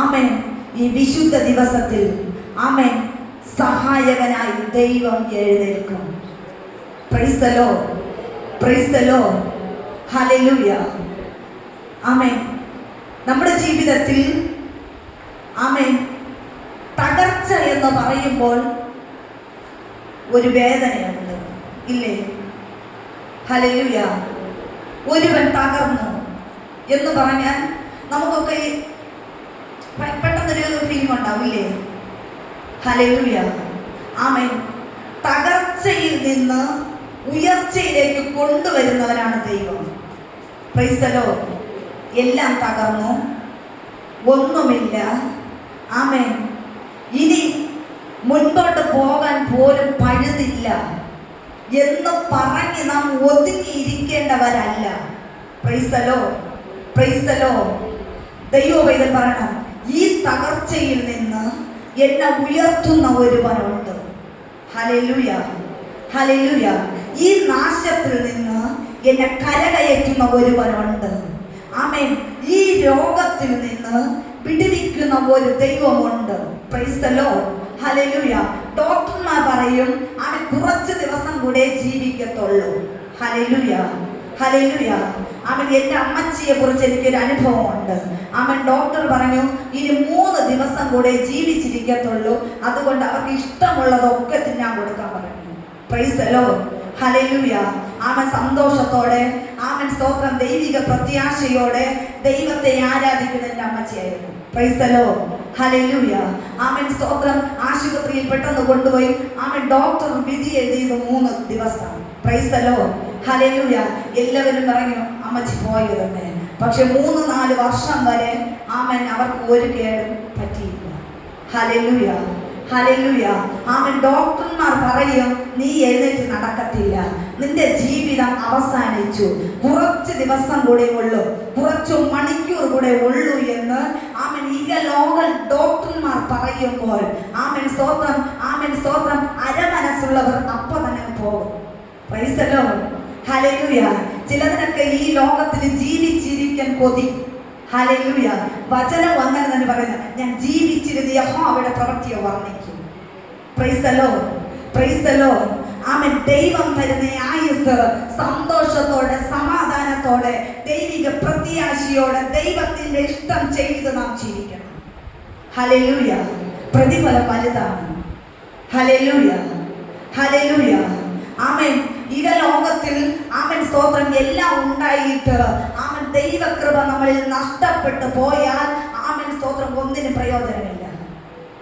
ആമേൻ. ഈ വിശുദ്ധ ദിവസത്തിൽ ആമേൻ, സഹായകനായി ദൈവം എഴുന്നേൽക്കും. Praise the Lord, praise the Lord, ഹല്ലേലൂയ. ആമേൻ. നമ്മുടെ ജീവിതത്തിൽ ആമേൻ, തകർച്ച എന്ന് പറയുമ്പോൾ ഒരു വേദനയുണ്ട്, ഇല്ലേ? ഹല്ലേലൂയ. ഒരുവൻ തകർന്നു എന്ന് പറഞ്ഞാൽ നമുക്കൊക്കെ പെട്ടെന്നൊരു ഫീലിംഗ് ഉണ്ടാവില്ലേ? ഹല്ലേലൂയ, ആമേൻ. തകർച്ചയിൽ നിന്ന് ഉയർച്ചയിലേക്ക് കൊണ്ടുവരുന്നവനാണ് ദൈവം. Price the Lord. എല്ലാം തകർന്നു, ഒന്നുമില്ല, ആമേൻ, ഇനി മുൻപോട്ട് പോകാൻ പോലും പഴുതില്ല എന്ന് പറഞ്ഞ് നാം ഒതുങ്ങിയിരിക്കേണ്ടവരല്ല. Praise the Lord, praise the Lord. ദൈവവേദൻ പറയണം, ഈ തകർച്ചയിൽ നിന്ന് എന്നെ ഉയർത്തുന്ന ഒരുവനുണ്ട്. Hallelujah, hallelujah. ഈ നാശത്തിൽ നിന്ന് എന്നെ കരകയറ്റുന്ന ഒരുവനുണ്ട്. ആമേൻ. ഈ രോഗത്തിൽ നിന്ന് വിടുവിക്കുന്ന ഒരു ദൈവമുണ്ട്. Praise the Lord, hallelujah. ഡോക്ടർമാർ പറയും അവൻ കുറച്ച് ദിവസം കൂടെ ജീവിക്കത്തുള്ളൂ. ഹല്ലേലൂയ, ഹല്ലേലൂയ. അവൻ എൻ്റെ അമ്മച്ചിയെ കുറിച്ച് എനിക്കൊരു അനുഭവമുണ്ട്. അവൻ ഡോക്ടർ പറഞ്ഞു ഇനി 3 ദിവസം കൂടെ ജീവിച്ചിരിക്കത്തുള്ളൂ, അതുകൊണ്ട് അവർക്ക് ഇഷ്ടമുള്ളതൊക്കെ തിന്നാൻ കൊടുക്കാൻ പറഞ്ഞു. പ്രൈസ് ദി ലോർഡ്, ഹല്ലേലൂയ. അവൻ സന്തോഷത്തോടെ, അവൻ സ്തോത്രം, ദൈവിക പ്രത്യാശയോടെ ദൈവത്തെ ആരാധിക്കുന്ന എൻ്റെ അമ്മച്ചിയായിരുന്നു. പ്രൈസ് ദി ലോർഡ്, ഹല്ലേലൂയ. അവൻ സ്തോത്രം, ആശുപത്രിയിൽ പെട്ടെന്ന് കൊണ്ടുപോയി അവൻ ഡോക്ടർ വിധി എഴുതിയത് 3 ദിവസം. Price the Lord, hallelujah. എല്ലാവരും പറഞ്ഞു അമ്മച്ചി പോയതെന്ന്. പക്ഷെ 3-4 വർഷം വരെ അവൻ അവർക്ക് ഒരു കേടും പറ്റിയില്ല. ഹല്ലേലൂയ, ഹല്ലേലൂയ. അവൻ ഡോക്ടർമാർ പറയും നീ എഴുന്നേറ്റ് നടക്കത്തില്ല, നിന്റെ ജീവിതം അവസാനിച്ചു, കുറച്ച് ദിവസം കൂടെ ഉള്ളൂ, കുറച്ചു മണിക്കൂർ കൂടെ ഉള്ളൂ എന്ന് അവൻ ഇഹലോക ഡോക്ടർമാർ പറയുമ്പോൾ ആമേൻ, സ്തോത്രം, ആമേൻ, സ്തോത്രം, അരമനസ്സുള്ളവർ അപ്പൊ തന്നെ പോകും. പ്രൈസ് ദി ലോർഡ്, ഹല്ലേലൂയ. ചിലതിനൊക്കെ ഈ ലോകത്തിൽ ജീവിച്ചിരിക്കാൻ കൊതി. ഹല്ലേലൂയ. വചനം അങ്ങനെ തന്നെ പറയുന്നത്, ഞാൻ ജീവിച്ചിരുന്ന് യഹോവയുടെ പ്രവൃത്തിയെ വർണ്ണിക്കും. Praise the Lord, praise the Lord. ആമേൻ. ദൈവം തരുന്ന ആയുസ് സന്തോഷത്തോടെ, സമാധാനത്തോടെ, ദൈവിക പ്രത്യാശയോടെ ദൈവത്തിന്റെ ഇഷ്ടം ചെയ്ത് നാം ജീവിക്കണം. ഹല്ലേലൂയ. പ്രതിഫലം വലുതാണ്. ഹല്ലേലൂയ, ഹല്ലേലൂയ. ആമേൻ. ഈ ലോകത്തിൽ ആമേൻ, സ്തോത്രം, എല്ലാം ഉണ്ടായിട്ട് ആമേൻ, ദൈവകൃപ നമ്മളിൽ നഷ്ടപ്പെട്ടു പോയാൽ ആമേൻ, സ്തോത്രം, ഒന്നിനും പ്രയോജനമില്ല.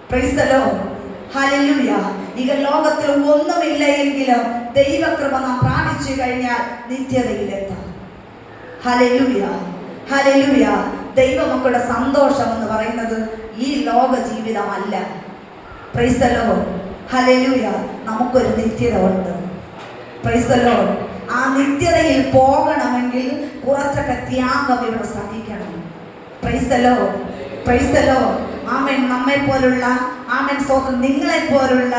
പ്രൈസ് ദി ലോർഡ്, ഹല്ലേലൂയ. ഈ ലോകത്തിൽ ഒന്നുമില്ല എങ്കിലും ദൈവകൃപ നാം പ്രാപിച്ചു കഴിഞ്ഞാൽ നിത്യതയിലെത്താം. Hallelujah, hallelujah. ദൈവമക്കളുടെ സന്തോഷം എന്ന് പറയുന്നത് ഈ ലോക ജീവിതമല്ല. പ്രൈസ് ദി ലോർഡ്, ഹല്ലേലൂയ. നമുക്കൊരു നിത്യത ഉണ്ട്. Praise the Lord. ആ നിത്യതയിൽ പോകണമെങ്കിൽ കുറച്ചൊക്കെ ത്യാഗം ഇവിടെ സഹിക്കണം. Praise the Lord, praise the Lord. ആമേൻ. നമ്മെ പോലുള്ള, ആമേൻ, സ്തോത്രം, നിങ്ങളെ പോലുള്ള,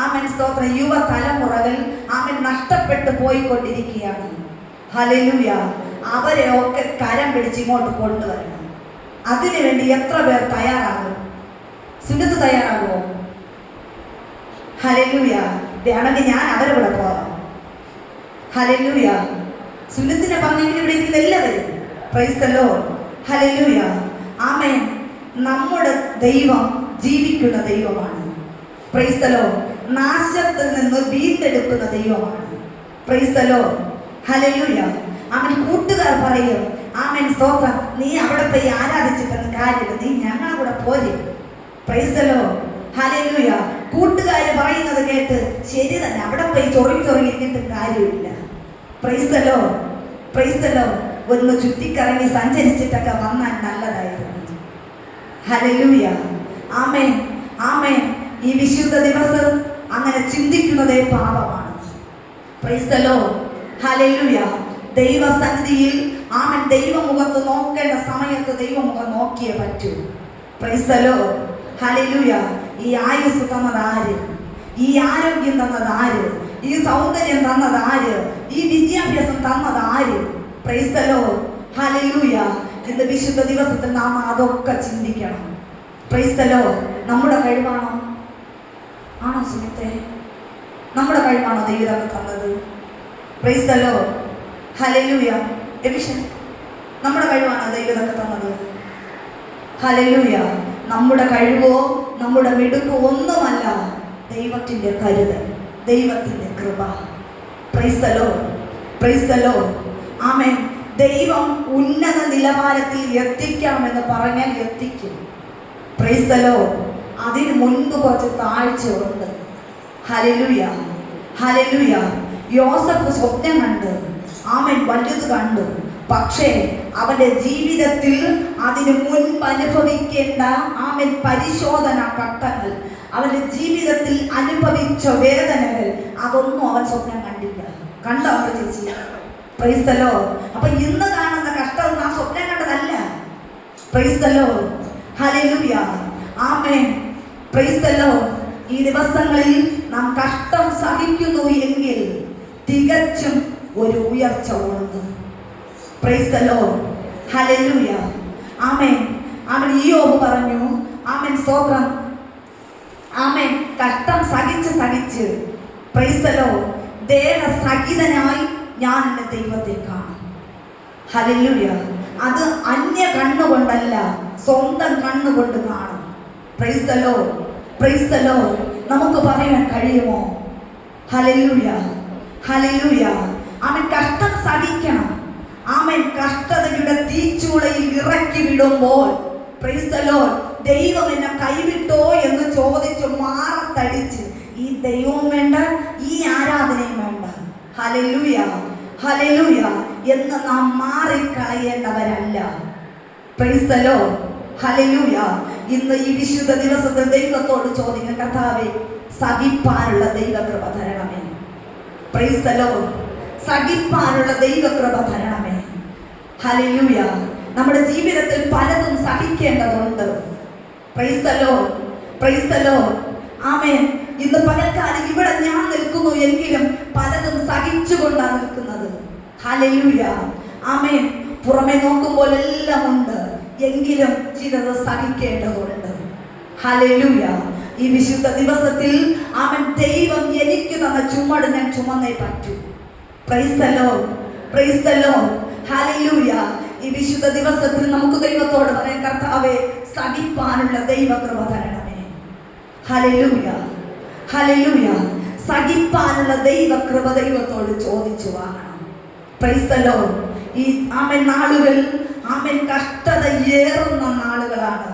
ആമേൻ, സ്തോത്രം, യുവതലമുറകൾ ആമേൻ നഷ്ടപ്പെട്ടു പോയിക്കൊണ്ടിരിക്കുകയാണ്. ഹല്ലേലൂയ. അവരെ ഒക്കെ കരം പിടിച്ച് ഇങ്ങോട്ട് കൊണ്ടുവരണം. അതിനുവേണ്ടി എത്ര പേർ തയ്യാറാകും? സുന്നത്ത് തയ്യാറാകുമോ? ഹല്ലേലൂയ. വേണമെങ്കിൽ ഞാൻ അവരെ കൂടെ പോകാം. ഹല്ലേലൂയ. സുന്നത്തിനെ പറഞ്ഞെങ്കിൽ ഇവിടെ ഇരിക്കുന്ന എല്ലാവരും. Price the Lord. ഹല്ലേലൂയ. ആമേൻ. നമ്മുടെ ദൈവം ജീവിക്കുന്ന ദൈവമാണ്. Praise the Lord. നാശത്തിൽ നിന്ന് വീണ്ടെടുക്കുന്ന ദൈവമാണ്. Praise the Lord. ഹല്ലേലൂയ. ആമേൻ. കൂട്ടുകാർ പറയും, ആമേൻ സ്തോത്രം, നീ അവിടെ പോയി ആരാധിച്ചിട്ടൊന്നും കാര്യമില്ല, നീ ഞങ്ങളെ കൂടെ പോരെ. Price the Lord. ഹല്ലേലൂയ. കൂട്ടുകാർ പറയുന്നത് കേട്ട് ശരി തന്നെ, അവിടെ പോയി ചൊറിഞ്ഞിട്ട് കാര്യമില്ല. Price the Lord. Praise the lord. ഒന്ന് ചുറ്റിക്കറങ്ങി സഞ്ചരിച്ചിട്ടൊക്കെ വന്നാൽ നല്ലതായിരുന്നു. ഹല്ലേലൂയ. ആമേൻ. ആമേൻ. ഈ വിശുദ്ധ ദിവസം അങ്ങനെ ചിന്തിക്കുന്നതേ പാപമാണ്. Price the Lord. ഹല്ലേലൂയ. ദൈവസന്നിധിയിൽ ആമേൻ ദൈവമുഖത്ത് നോക്കേണ്ട സമയത്ത് ദൈവമുഖം നോക്കിയേ പറ്റൂ. Price the Lord. ഹല്ലേലൂയ. ഈ ആയുസ് തന്നത് ആര്? ഈ ആരോഗ്യം തന്നത് ആര്? ഈ സൗന്ദര്യം തന്നത് ആര്? ഈ വിദ്യാഭ്യാസം തന്നത് ആര്? Price the Lord. ഹല്ലേലൂയ. ഇന്ന് വിശുദ്ധ ദിവസത്തിൽ നാം അതൊക്കെ ചിന്തിക്കണം. Price the Lord. നമ്മുടെ കഴിവാണോ? ആണോ സുഹൃത്തെ? നമ്മുടെ കഴിവാണോ ദൈവം തന്നത്? Price the Lord. Hallelujah. Evasion നമ്മുടെ കഴിവാണോ ദൈവം തന്നത്? ഹല്ലേലൂയ. നമ്മുടെ കഴിവോ നമ്മുടെ മിടുക്കോ ഒന്നുമല്ല, ദൈവത്തിൻ്റെ കരുതൽ, ദൈവത്തിൻ്റെ കൃപ. Praise the Lord. Praise the Lord. ആമേൻ. ദൈവം ഉന്നത നിലവാരത്തിൽ എത്തിക്കാമെന്ന് പറഞ്ഞാൽ എത്തിക്കും. Praise the Lord. അതിന് മുൻപ് കുറച്ച് താഴ്ചയുണ്ട്. ഹല്ലേലൂയ. ഹല്ലേലൂയ. യോസഫ് സ്വപ്നം കണ്ട്, ആമേൻ വലുത് കണ്ടു. പക്ഷേ അവന്റെ ജീവിതത്തിൽ അതിന് മുൻപ് അനുഭവിക്കേണ്ട ആമേൻ പരിശോധന ഘട്ടങ്ങൾ, അവന്റെ ജീവിതത്തിൽ അനുഭവിച്ച വേദനകൾ, അതൊന്നും അവൻ സ്വപ്നം കണ്ടില്ല. കണ്ടോ അവന്റെ ചേച്ചി? Praise the Lord. അപ്പൊ ഇന്ന് കാണുന്ന കഷ്ടം നാം സ്വപ്നം കണ്ടതല്ല. Praise the Lord. ഹല്ലേലൂയ. ആമേൻ. Praise the Lord. ഈ ദിവസങ്ങളിൽ നാം കഷ്ടം സഹിക്കുന്നു എങ്കിൽ തികച്ചും ഒരു ഉയർച്ച ഉണ്ട്. Praise the Lord. ഹല്ലേലൂയ. ആമേൻ. ആമേൻ. ഇയ്യോബ് പറഞ്ഞു, ആമേൻ സ്തോത്രം, ആമേൻ കഷ്ടം സഹിച്ച് പ്രൈസ് ദി ലോർഡ് ദേഹസഹിതനായി ഞാൻ എൻ്റെ ദൈവത്തെ കാണും. ഹല്ലേലൂയ. അത് അന്യ കണ്ണുകൊണ്ടല്ല, സ്വന്തം കണ്ണുകൊണ്ട് കാണും. Price the Lord. Praise the Lord. നമുക്ക് പറയാൻ കഴിയുമോ? ഹല്ലേലൂയ. ഹല്ലേലൂയ. ആമേൻ. കഷ്ടം സഹിക്കണം. ആമേൻ. കഷ്ടതയുടെ തീച്ചൂളയിൽ ഇറക്കി വിടുമ്പോൾ പ്രൈസ് ദി ലോർഡ് ദൈവം എന്നെ കൈവിട്ടോ എന്ന് ചോദിച്ചു മാറത്തടിച്ച് ഈ ദൈവവും വേണ്ട, ഈ ആരാധനയും വേണ്ട, ഹല്ലേലൂയ ഹല്ലേലൂയ എന്ന് നാം മാറിക്കളയേണ്ടവരല്ല. Praise the Lord. ഹല്ലേലൂയ. ഇന്ന് ഈ വിശുദ്ധ ദിവസത്തിൽ ദൈവത്തോട് ചോദിക്കുക, കർത്താവേ സഹിപ്പാനുള്ള ദൈവകൃപ തരണമേ. Price the Lord. സഹിപ്പാനുള്ള ദൈവകൃപ തരണമേ. ഹല്ലേലൂയ. നമ്മുടെ ജീവിതത്തിൽ പലതും സഹിക്കേണ്ടതുണ്ട്. Praise the Lord. Praise the Lord. ആമേൻ. ഇന്ന് പകൽക്കാലം ഇവിടെ ഞാൻ നിൽക്കുന്നു എങ്കിലും പലതും സഹിച്ചുകൊണ്ടാണ് നിൽക്കുന്നത്. ഹല്ലേലൂയ. ആമേൻ. പുറമെ നോക്കുമ്പോൾ എല്ലാം ഉണ്ട്, എങ്കിലും ചിലത് സഹിക്കേണ്ടതുണ്ട്. ഹല്ലേലൂയ. ഈ വിശുദ്ധ ദിവസത്തിൽ ആമേൻ ദൈവം എനിക്ക് തന്ന ചുമട് ഞാൻ ചുമന്നേ പറ്റൂ. Price the Lord. Praise the Lord. ഹല്ലേലൂയ. ഈ വിശുദ്ധ ദിവസത്തിൽ നമുക്ക് ദൈവത്തോട് പറയാം, കർത്താവേ സഹിപ്പാനുള്ള ദൈവകൃപ തരണമേ. ഹല്ലേലൂയ. ഹല്ലേലൂയ. സഹിപ്പാനുള്ള ദൈവകൃപ ദൈവത്തോട് ചോദിച്ചു വാങ്ങണം. Price the Lord. ഈ ആമേൻ നാളുകൾ ആമേൻ കഷ്ടത ഏറുന്ന നാളുകളാണ്.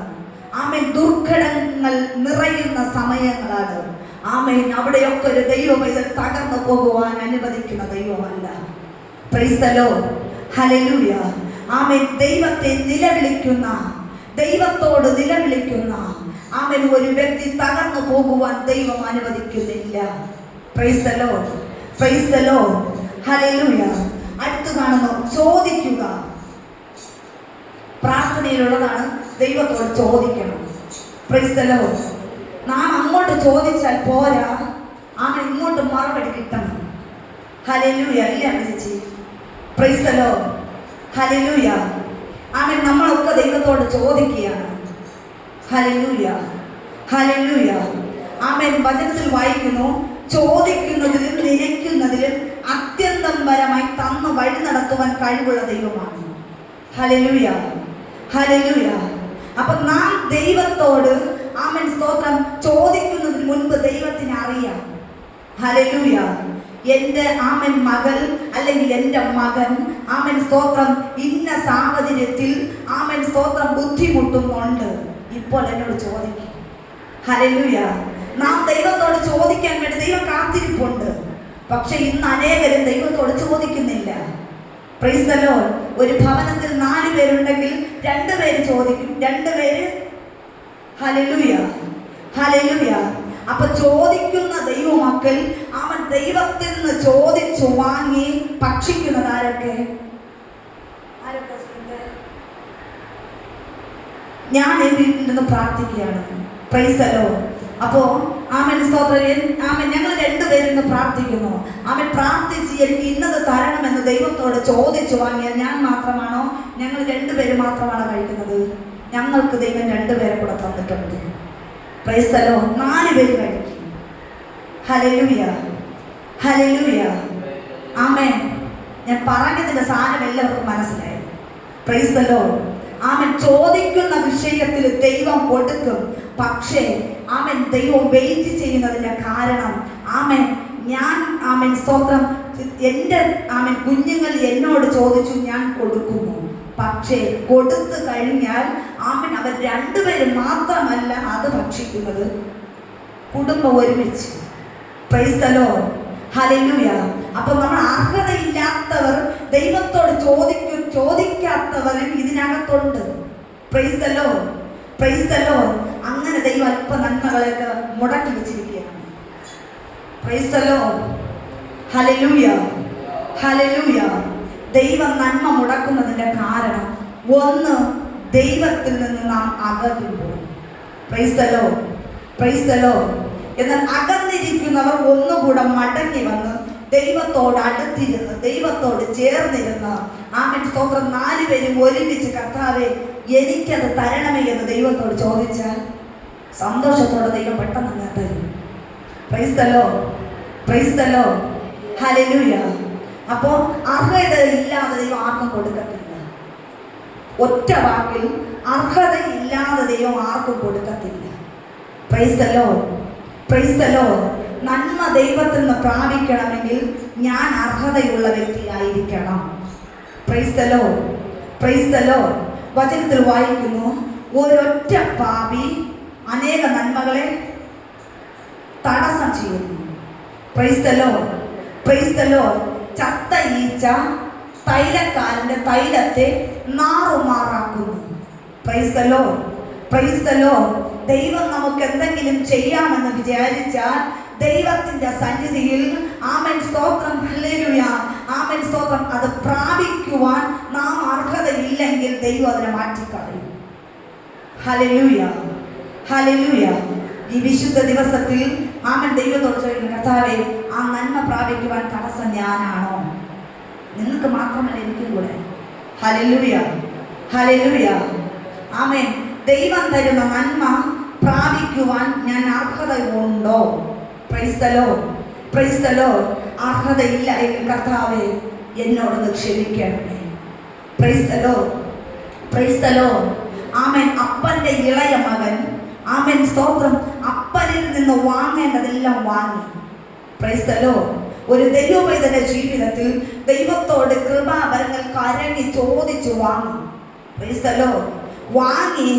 ആമേൻ ദുർഘടങ്ങൾ നിറയുന്ന സമയങ്ങളാണ്. ആമേൻ. അവിടെയൊക്കെ ഒരു ദൈവം ഇത് തകർന്നു പോകുവാൻ അനുവദിക്കുന്ന ദൈവമല്ല. Praise the Lord. ഹല്ലേലൂയ. ആമേൻ. ദൈവത്തെ നിലവിളിക്കുന്ന, ദൈവത്തോട് നിലവിളിക്കുന്ന ആമേൻ ഒരു വ്യക്തി തകർന്നു പോകുവാൻ ദൈവം അനുവദിക്കുന്നില്ല. Price the Lord. Praise the Lord. Hallelujah. അടുത്ത് കാണുന്നു, ചോദിക്കുക. പ്രാർത്ഥനയിലുള്ളതാണ് ദൈവത്തോട് ചോദിക്കണം. Praise the Lord. നാം അങ്ങോട്ട് ചോദിച്ചാൽ പോരാ, ആമേൻ ഇങ്ങോട്ട് മറുപടി കിട്ടണം. ഹല്ലേലൂയ. ഇല്ല ചേച്ചി? Praise the Lord. ഹല്ലേലൂയ. ആമേൻ. നമ്മളൊക്കെ ദൈവത്തോട് ചോദിക്കുകയാണ്. ഹല്ലേലൂയ. ഹല്ലേലൂയ. ആമേൻ. വചനത്തിൽ വായിക്കുന്നു, ചോദിക്കുന്നതിലും നിരക്കുന്നതിലും അത്യന്തം നിരന്തരമായി തന്ന് വഴി നടത്തുവാൻ കഴിവുള്ള ദൈവമാണ്. ഹല്ലേലൂയ, ഹല്ലേലൂയ. അപ്പൊ നാം ദൈവത്തോട് ആമേൻ സ്തോത്രം ചോദിക്കുന്നതിന് മുൻപ് ദൈവത്തിന് അറിയാം. ഹല്ലേലൂയ. എൻ്റെ ആമൻ മകൾ അല്ലെങ്കിൽ എൻ്റെ മകൻ ആമൻ സ്തോത്രം ഇന്ന സാഹചര്യത്തിൽ ആമൻ സ്തോത്രം ബുദ്ധിമുട്ടുന്നുണ്ട്, ഇപ്പോൾ എന്നോട് ചോദിക്കും. ഹല്ലേലൂയ. നാം ദൈവത്തോട് ചോദിക്കാൻ വേണ്ടി ദൈവം കാത്തിരിപ്പുണ്ട്. പക്ഷെ ഇന്ന് അനേകരും ദൈവത്തോട് ചോദിക്കുന്നില്ല. Price the Lord. ഒരു ഭവനത്തിൽ 4 പേരുണ്ടെങ്കിൽ 2 പേര് ചോദിക്കും, 2 പേര് ഹല്ലേലൂയ, ഹല്ലേലൂയ. അപ്പൊ ചോദിക്കുന്ന ദൈവമക്കൾ അവൻ ദൈവത്തിൽ നിന്ന് ചോദിച്ചു വാങ്ങി ഭക്ഷിക്കുന്നത് ആരൊക്കെ? ഞാൻ വീട്ടിൽ നിന്ന് പ്രാർത്ഥിക്കുകയാണ്. Price the Lord. അപ്പോ ആമൻ സ്തോത്രം, ആമൻ ഞങ്ങൾ 2 പേരിന്ന് പ്രാർത്ഥിക്കുന്നു. അവൻ പ്രാർത്ഥിച്ച് എനിക്ക് ഇന്നത് തരണമെന്ന് ദൈവത്തോട് ചോദിച്ചു വാങ്ങിയാൽ ഞാൻ മാത്രമാണോ? ഞങ്ങൾ 2 പേര് മാത്രമാണോ കഴിക്കുന്നത്? ഞങ്ങൾക്ക് ദൈവം 2 പേരെ കൂടെ തന്നിട്ടുണ്ട്. Price the Lord. 4 പേര് കഴിക്കും. ഹല്ലേലൂയ, ഹല്ലേലൂയ, ആമേൻ. ഞാൻ പറഞ്ഞതിന്റെ സാരം എല്ലാവർക്കും മനസ്സിലായി. Price the Lord. ആമൻ ചോദിക്കുന്ന വിഷയത്തിൽ ദൈവം കൊടുക്കും. പക്ഷേ ആമൻ ദൈവം വെയിറ്റ് ചെയ്യുന്നതിന്റെ കാരണം ആമൻ ഞാൻ ആമൻ സ്തോത്രം എൻ്റെ ആമൻ കുഞ്ഞുങ്ങൾ എന്നോട് ചോദിച്ചു, ഞാൻ കൊടുക്കുന്നു. പക്ഷേ കൊടുത്തു കഴിഞ്ഞാൽ ആമൻ അവർ 2 പേര് മാത്രമല്ല അത് ഭക്ഷിക്കുന്നത്, കുടുംബം ഒരുമിച്ച്. പ്രൈസ് ദി ലോർഡ്, ഹല്ലേലൂയ. അപ്പൊ നമ്മൾ അർഹതയില്ലാത്തവർ ദൈവത്തോട് ചോദിക്കാത്തവരും ഇതിനകത്തുണ്ട്. Praise the Lord, praise the Lord. അങ്ങനെ ദൈവം അല്പ നന്മകളൊക്കെ മുടക്കി വെച്ചിരിക്കുകയാണ്. പ്രൈസ് ദി ലോർഡ്, ഹല്ലേലൂയ, ഹല്ലേലൂയ. ദൈവം നന്മ മുടക്കുന്നതിന്റെ കാരണം ഒന്ന്, ദൈവത്തിൽ നിന്ന് നാം അകലുമ്പോൾ. Praise the Lord, praise the Lord. എന്നാൽ അകന്നിരിക്കുന്നവർ ഒന്നുകൂടെ മടങ്ങി വന്ന് ദൈവത്തോട് അടുത്തിരുന്ന് ദൈവത്തോട് ചേർന്നിരുന്ന് ആമേൻ സ്തോത്രം 4 പേരും ഒരുമിച്ച് കർത്താവേ എനിക്കത് തരണമേ എന്ന് ദൈവത്തോട് ചോദിച്ചാൽ സന്തോഷത്തോടെ ദൈവം പെട്ടെന്ന് തരും. Praise the Lord, praise the Lord, ഹല്ലേലൂയ. അപ്പോൾ അർഹതയില്ലാതെ ദൈവം ആർക്കും കൊടുക്കത്തില്ല. ഒറ്റ വാക്കിൽ അർഹതയില്ലാതെ ദൈവം ആർക്കും കൊടുക്കത്തില്ല. Praise the Lord, praise the Lord. നന്മ ദൈവത്തിൽ നിന്ന് പ്രാപിക്കണമെങ്കിൽ ഞാൻ അർഹതയുള്ള വ്യക്തിയായിരിക്കണം. Praise the Lord, praise the Lord. വചനത്തിൽ വായിക്കുന്നു, ഒരൊറ്റ പാപി അനേക നന്മകളെ തടസ്സം ചെയ്യുന്നു. Praise the Lord, praise the Lord. ചത്ത ഈച്ച തൈലക്കാരന്റെ തൈലത്തെ നാറുമാറാക്കുന്നു. Praise the Lord, praise the Lord. ദൈവം നമുക്ക് എന്തെങ്കിലും ചെയ്യാമെന്ന് വിചാരിച്ചാൽ ദൈവത്തിന്റെ സന്നിധിയിൽ ആമേൻ സ്തോത്രം, ഹല്ലേലൂയ, ആമേൻ സ്തോത്രം, അത് പ്രാപിക്കുവാൻ നാം അർഹതയില്ലെങ്കിൽ ദൈവം അതിനെ മാറ്റിക്കളയും. Hallelujah, hallelujah. ഈ വിശുദ്ധ ദിവസത്തിൽ ആമേൻ ദൈവത്തോട് ചോദിക്കുന്നു, കർത്താവേ ആ നന്മ പ്രാപിക്കുവാൻ തടസ്സം ഞാനാണോ? നിങ്ങൾക്ക് മാത്രമല്ല എനിക്കും കൂടെ. ഹല്ലേലൂയ, ഹല്ലേലൂയ, ആമേൻ. ദൈവം തരുന്ന നന്മ പ്രാപിക്കുവാൻ ഞാൻ അർഹതയുണ്ടോ? Praise the Lord, praise the Lord. അർഹതയില്ല എങ്കിൽ കർത്താവേ എന്നോടൊന്ന് ക്ഷമിക്കണമേ. Praise the Lord, praise the Lord. ആമേൻ. അപ്പന്റെ ഇളയ മകൻ ആമേൻ സ്തോത്രം അപ്പനിൽ നിന്ന് വാങ്ങേണ്ടതെല്ലാം വാങ്ങി. Praise the Lord. ഒരു ദൈവപൈതന്റെ ജീവിതത്തിൽ ദൈവത്തോട് കൃപാവരങ്ങൾ കരഞ്ഞി ചോദിച്ചു വാങ്ങി. Praise the Lord. വാങ്ങി